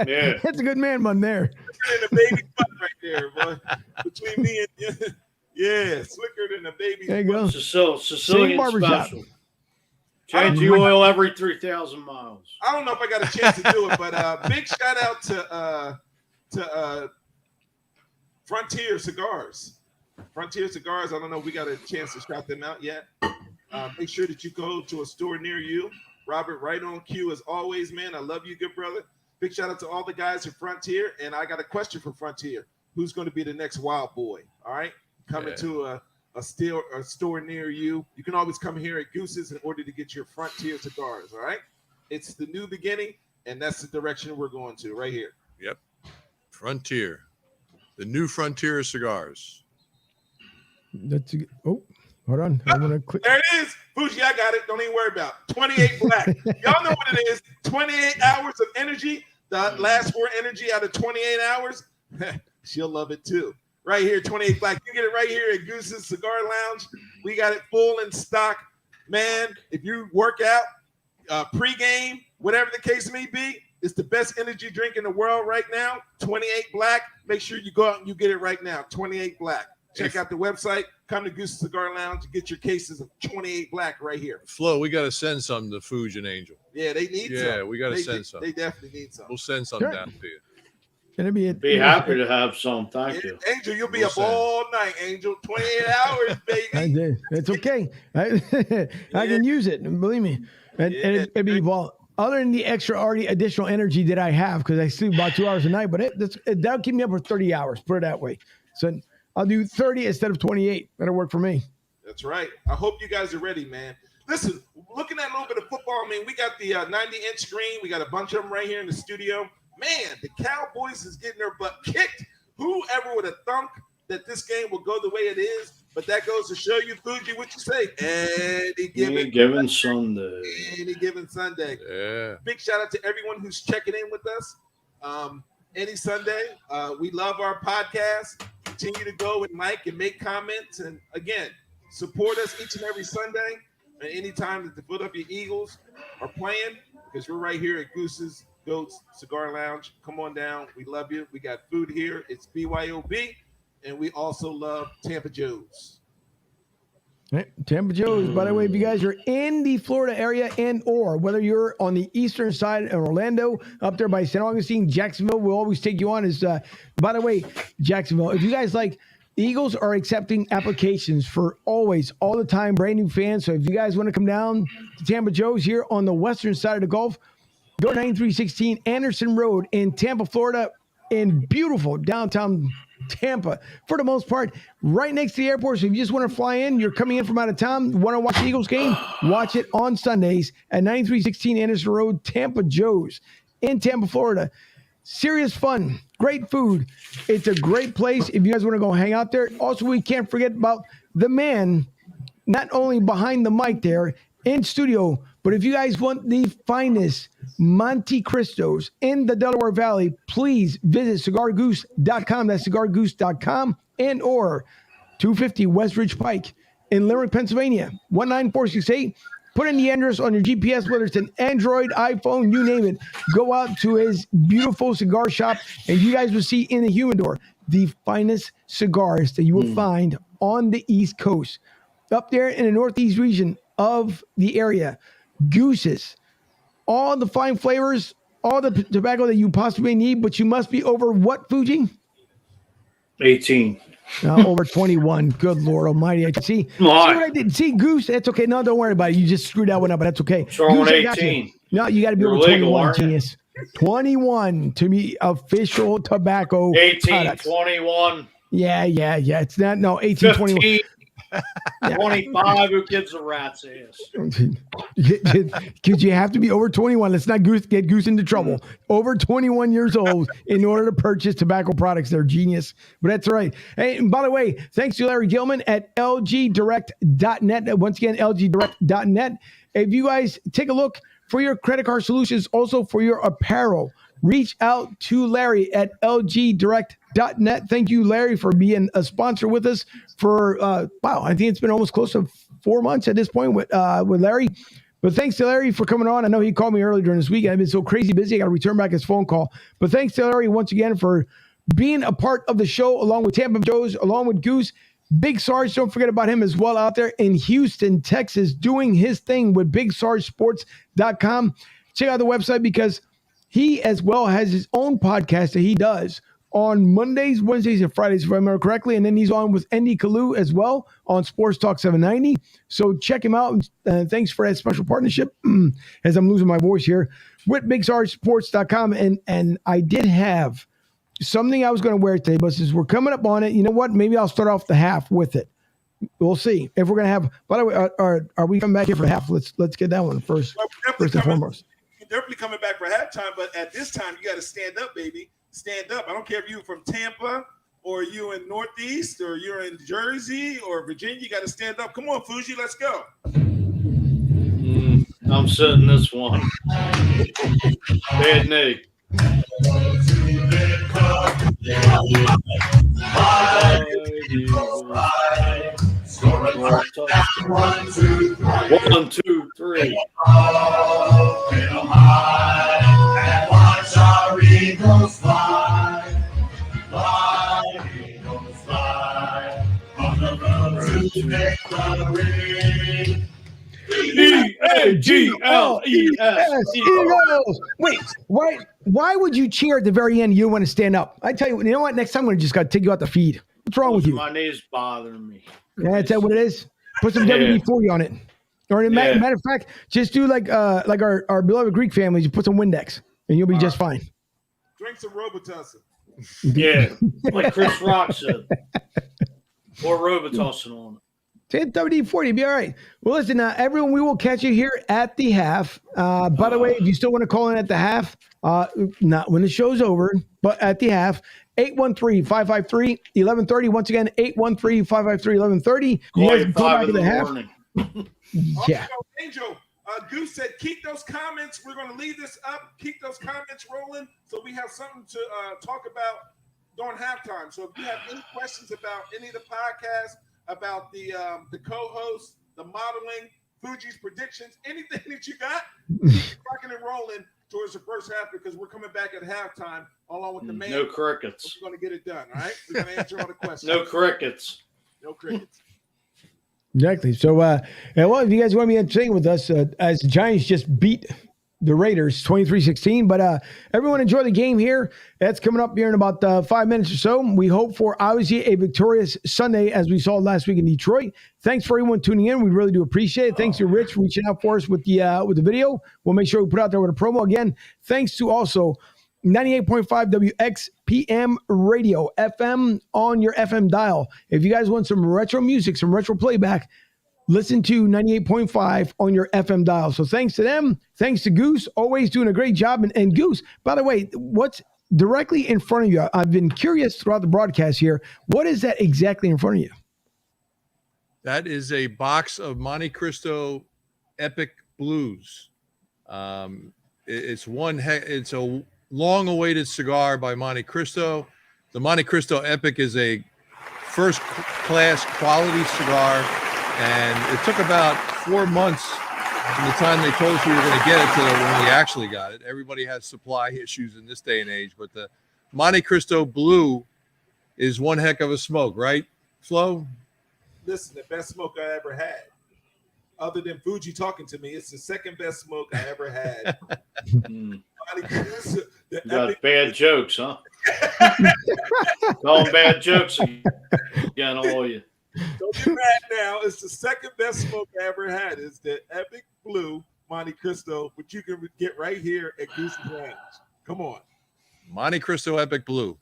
Yeah, it's a good man bun there. Slicker than a baby butt right there, boy. Between me and yeah, slicker than a baby. There you go. Sicilian special. Change the oil every 3,000 miles. I don't know if I got a chance to do it, but big shout out to Frontier Cigars. Frontier Cigars. I don't know if we got a chance to shout them out yet. Make sure that you go to a store near you. Robert, right on cue as always, man. I love you, good brother. Big shout out to all the guys at Frontier. And I got a question for Frontier. Who's going to be the next wild boy? All right. Coming to a store near you. You can always come here at Goose's in order to get your Frontier cigars. All right. It's the new beginning, and that's the direction we're going to right here. Yep. Frontier. The new Frontier cigars. Oh, hold on. I want to click. There it is. Fuji, I got it. Don't even worry about it. 28 black. Y'all know what it is. 28 hours of energy. The last 4 energy out of 28 hours. She'll love it too. Right here, 28 black. You get it right here at Goose's Cigar Lounge. We got it full in stock. Man, if you work out, pregame, whatever the case may be, it's the best energy drink in the world right now. 28 black. Make sure you go out and you get it right now. 28 black. Check out the website. Come to Goose's Cigar Lounge and get your cases of 28 black right here. Flo, we got to send some to Fuji and Angel. Yeah, they need some. Yeah, we got to send some. They definitely need some. We'll send some down to you. Gonna be happy to have some. Thank you. Angel, you'll be up all night, Angel. 28 hours, baby. I did. It's okay. I can use it. Believe me. And it'd be, well, other than the additional energy that I have, because I sleep about 2 hours a night, but that'll keep me up for 30 hours, put it that way. So I'll do 30 instead of 28. That'll work for me. That's right. I hope you guys are ready, man. Listen, looking at a little bit of football, I mean, we got the 90-inch screen. We got a bunch of them right here in the studio. Man, the Cowboys is getting their butt kicked. Whoever would have thunk that this game will go the way it is? But that goes to show you, Fuji, what you say. Any given Sunday. Any given Sunday. Yeah. Big shout out to everyone who's checking in with us. Any Sunday. We love our podcast. Continue to go and like and make comments. And again, support us each and every Sunday. And anytime that the Philadelphia Eagles are playing, because we're right here at Goose's Goats Cigar Lounge. Come on down. We love you. We got food here. It's BYOB. And we also love Tampa Joe's. Right. Tampa Joe's, by the way, if you guys are in the Florida area or whether you're on the eastern side of Orlando, up there by St. Augustine, Jacksonville, we'll always take you on. By the way, Jacksonville, if you guys like, the Eagles are accepting applications for all the time, brand new fans. So if you guys want to come down to Tampa Joe's here on the western side of the Gulf, go to 9316 Anderson Road in Tampa, Florida, in beautiful downtown Tampa, for the most part, right next to the airport. So if you just want to fly in, you're coming in from out of town, want to watch the Eagles game, watch it on Sundays at 9316 Anderson Road, Tampa Joe's in Tampa, Florida. Serious fun, great food. It's a great place if you guys want to go hang out there. Also, we can't forget about the man, not only behind the mic there in studio, but if you guys want the finest Monte Cristos in the Delaware Valley, please visit cigargoose.com. That's cigargoose.com and or 250 West Ridge Pike in Linc, Pennsylvania, 19468. Put in the address on your GPS, whether it's an Android, iPhone, you name it. Go out to his beautiful cigar shop, and you guys will see in the humidor the finest cigars that you will find on the East Coast. Up there in the Northeast region of the area, Goose's, all the fine flavors, all the tobacco that you possibly need, but you must be over what, Fuji? 18. Over 21. Good Lord Almighty! I can see. See what I did? See, Goose. That's okay. No, don't worry about it. You just screwed that one up, but that's okay. So Goose, 18. No, you got to be You're over legal, 21. Genius. 21 to be official tobacco 18, products. 21. Yeah. It's not, no, 18, 15, 21. 25. Who gives a rat's ass? Because you have to be over 21. Let's not get Goose into trouble. Over 21 years old in order to purchase tobacco products. They're genius. But that's right. Hey, and by the way, thanks to Larry Gilman at lgdirect.net. Once again, lgdirect.net. If you guys take a look for your credit card solutions, also for your apparel, reach out to Larry at lgdirect.net. Thank you, Larry, for being a sponsor with us for, I think it's been almost close to 4 months at this point with Larry. But thanks to Larry for coming on. I know he called me earlier during this week. I've been so crazy busy. I got to return back his phone call. But thanks to Larry once again for being a part of the show, along with Tampa Joe's, along with Goose. Big Sarge, don't forget about him as well out there in Houston, Texas, doing his thing with BigSargeSports.com. Check out the website because he as well has his own podcast that he does on Mondays, Wednesdays, and Fridays, if I remember correctly. And then he's on with Andy Kalu as well on Sports Talk 790. So check him out. Thanks for that special partnership as I'm losing my voice here with BigSargeSports.com. And I did have something I was going to wear today, but since we're coming up on it, you know what? Maybe I'll start off the half with it. We'll see if we're going to have. By the way, are we coming back here for half? Let's get that one first. First and foremost. You're definitely coming back for halftime, but at this time you got to stand up, baby. Stand up. I don't care if you're from Tampa or you in Northeast or you're in Jersey or Virginia. You got to stand up. Come on, Fuji, let's go. I'm sitting this one. Bad knee. 1, 2, 3. And watch our eagles fly, eagles fly, on the road to victory. E-A-G-L-E-S. Eagles. Wait, why would you cheer at the very end? You want to stand up. I tell you, you know what? Next time I'm going to just got to take you out the feed. What's wrong with you? My knee's bothering me. Yeah, that's that what it is. Put some WD-40 on it. Or matter of fact, just do like our beloved Greek families. You put some Windex, and you'll be just fine. Drink some Robitussin. Yeah, like Chris Rock said. Or Robitussin on it. Take WD-40, be all right. Well, listen, everyone, we will catch you here at the half. By the way, if you still want to call in at the half, not when the show's over, but at the half, 813-553-1130. Once again, 813-553-1130. You guys go back to the half. Yeah. Angel, Goose said, keep those comments. We're going to leave this up. Keep those comments rolling so we have something to talk about during halftime. So if you have any questions about any of the podcasts, about the co-host, the modeling, Fuji's predictions, anything that you got, keep rocking and rolling towards the first half because we're coming back at halftime along with the man. No crickets. We're going to get it done, all right? We're going to answer all the questions. No crickets. No crickets. Exactly. So, well, if you guys want to be entertained with us, as the Giants just beat the Raiders 23-16, but everyone enjoy the game here. That's coming up here in about 5 minutes or so. We hope for obviously a victorious Sunday as we saw last week in Detroit. Thanks for everyone tuning in. We really do appreciate it. Thanks to Rich for reaching out for us with the video. We'll make sure we put out there with a promo. Again, thanks to also 98.5 WXPM Radio FM on your FM dial. If you guys want some retro music, some retro playback, listen to 98.5 on your FM dial. So thanks to them. Thanks to Goose, always doing a great job. And Goose, by the way, what's directly in front of you? I've been curious throughout the broadcast here. What is that exactly in front of you? That is a box of Monte Cristo Epic Blues. It's a long-awaited cigar by Monte Cristo. The Monte Cristo Epic is a first-class quality cigar. And it took about 4 months from the time they told us we were going to get it to when we actually got it. Everybody has supply issues in this day and age, but the Monte Cristo Blue is one heck of a smoke, right, Flo? Listen, the best smoke I ever had. Other than Fuji talking to me, it's the second best smoke I ever had. Got bad jokes, huh? All bad jokes again, all you. Don't get mad now. It's the second best smoke I ever had. It's the Epic Blue Monte Cristo, but you can get right here at Goose's Range. Come on. Monte Cristo Epic Blue.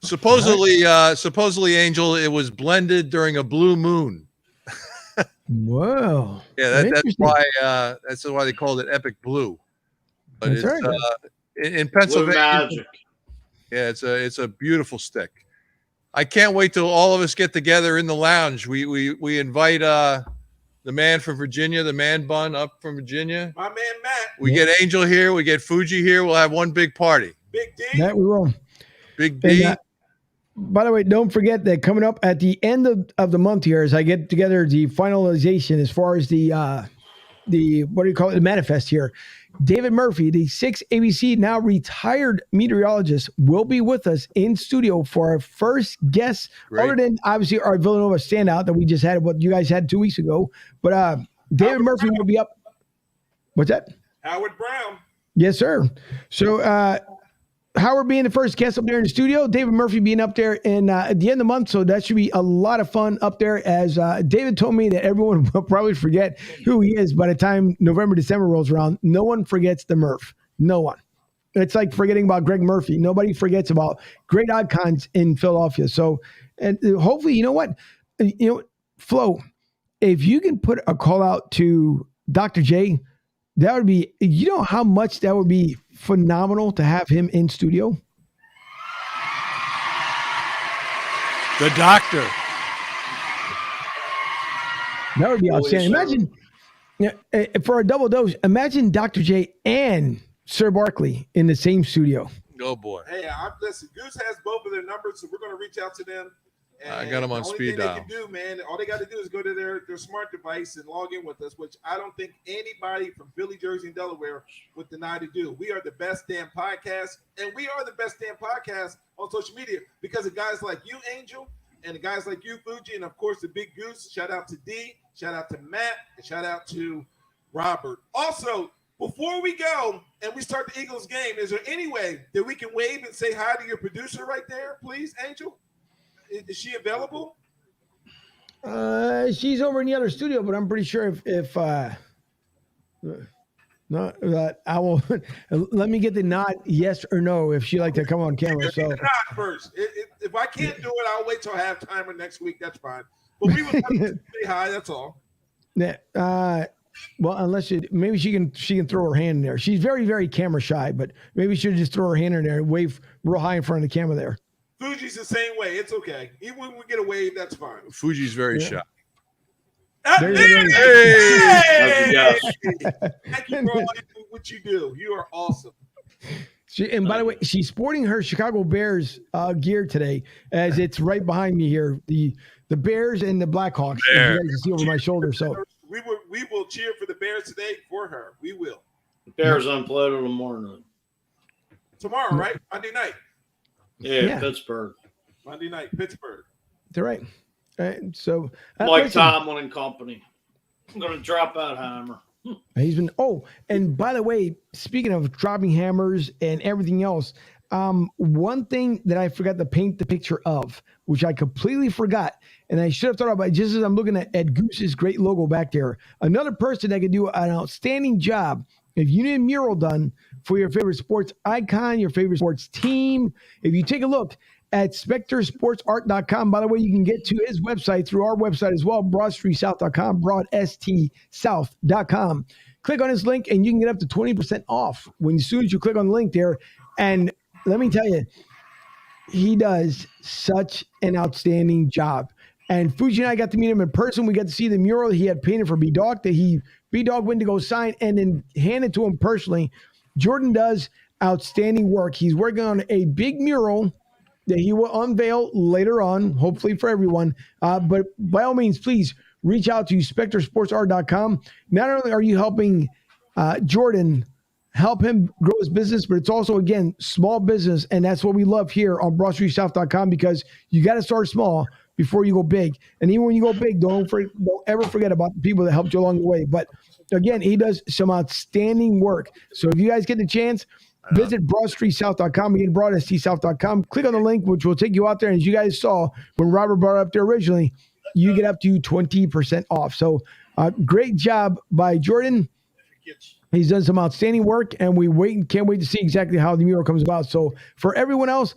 Supposedly, Angel, it was blended during a blue moon. Whoa. Yeah, that's why they called it Epic Blue. But That's it's right. in Pennsylvania. Blue Magic. Yeah, it's a beautiful stick. I can't wait till all of us get together in the lounge. We invite the man from Virginia, the man bun up from Virginia. My man Matt. We get Angel here. We get Fuji here. We'll have one big party. Big D. That we will. Big D. And, by the way, don't forget that coming up at the end of the month here, as I get together the finalization as far as the what do you call it, the manifest here. David Murphy, the 6 ABC now retired meteorologist, will be with us in studio for our first guest, other than obviously our Villanova standout that we just had, what you guys had 2 weeks ago. But David Murphy will be up. What's that? Howard Brown. Yes, sir. So Howard being the first guest up there in the studio, David Murphy being up there in at the end of the month. So that should be a lot of fun up there, as David told me that everyone will probably forget who he is by the time November, December rolls around. No one forgets the Murph. No one. It's like forgetting about Greg Murphy. Nobody forgets about great icons in Philadelphia. So and hopefully, you know what? Flo, if you can put a call out to Dr. J, that would be, you know how much that would be phenomenal to have him in studio? The doctor. That would be outstanding. Imagine, for a double dose, imagine Dr. J and Sir Barkley in the same studio. Oh, boy. Hey, listen, Goose has both of their numbers, so we're going to reach out to them. And I got them on speed dial. All they can do, man, all they got to do is go to their smart device and log in with us, which I don't think anybody from Philly, Jersey, and Delaware would deny to do. We are the best damn podcast, and we are the best damn podcast on social media because of guys like you, Angel, and the guys like you, Fuji, and, of course, the Big Goose. Shout out to D, shout out to Matt, and shout out to Robert. Also, before we go and we start the Eagles game, is there any way that we can wave and say hi to your producer right there, please, Angel? Is she available? She's over in the other studio, but I'm pretty sure if I will let me get the nod, yes or no, if she'd like to come on camera. So the nod first. If I can't do it, I'll wait till halftime or next week. That's fine. But we would love to say hi. That's all. Yeah. Well, unless maybe she can throw her hand in there. She's very, very camera shy, but maybe she should just throw her hand in there and wave real high in front of the camera there. Fuji's the same way. It's okay. Even when we get a wave, that's fine. Fuji's very shy. Hey! Yes. Thank you for all what you do. You are awesome. And by the way, she's sporting her Chicago Bears gear today, as it's right behind me here. The Bears and the Blackhawks. You guys can see over my shoulder. So we will cheer for the Bears today for her. We will. The Bears unplayed tomorrow. Tomorrow, right? Monday night. Yeah, Pittsburgh. Monday night, Pittsburgh. They're right. So Mike Tomlin and company. I'm going to drop out hammer. He's been. Oh, and by the way, speaking of dropping hammers and everything else, one thing that I forgot to paint the picture of, which I completely forgot, and I should have thought about it just as I'm looking at Goose's great logo back there. Another person that could do an outstanding job. If you need a mural done for your favorite sports icon, your favorite sports team, if you take a look at SpecterSportsArt.com, by the way, you can get to his website through our website as well, BroadStreetSouth.com, BroadStSouth.com. Click on his link and you can get up to 20% off as soon as you click on the link there. And let me tell you, he does such an outstanding job. And Fuji and I got to meet him in person. We got to see the mural he had painted for B-Dog that B-Dog went to go sign and then hand it to him personally. Jordan does outstanding work. He's working on a big mural that he will unveil later on, hopefully for everyone. But by all means, please reach out to SpecterSportsArt.com. Not only are you helping Jordan help him grow his business, but it's also, again, small business. And that's what we love here on BroadStreetSouth.com, because you got to start small before you go big. And even when you go big, don't ever forget about the people that helped you along the way. But again, he does some outstanding work. So if you guys get the chance, visit BroadStreetSouth.com. Again, BroadStSouth.com. Click on the link, which will take you out there. And as you guys saw when Robert brought it up there originally, you get up to 20% off. So Great job by Jordan. He's done some outstanding work, and can't wait to see exactly how the mural comes about. So for everyone else,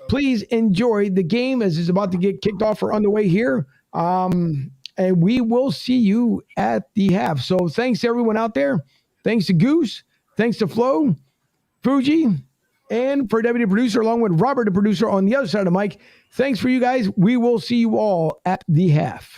please enjoy the game as it's about to get kicked off or underway here. And we will see you at the half. So thanks to everyone out there. Thanks to Goose. Thanks to Flo, Fuji, and for Deputy Producer, along with Robert, the producer, on the other side of the mic. Thanks for you guys. We will see you all at the half.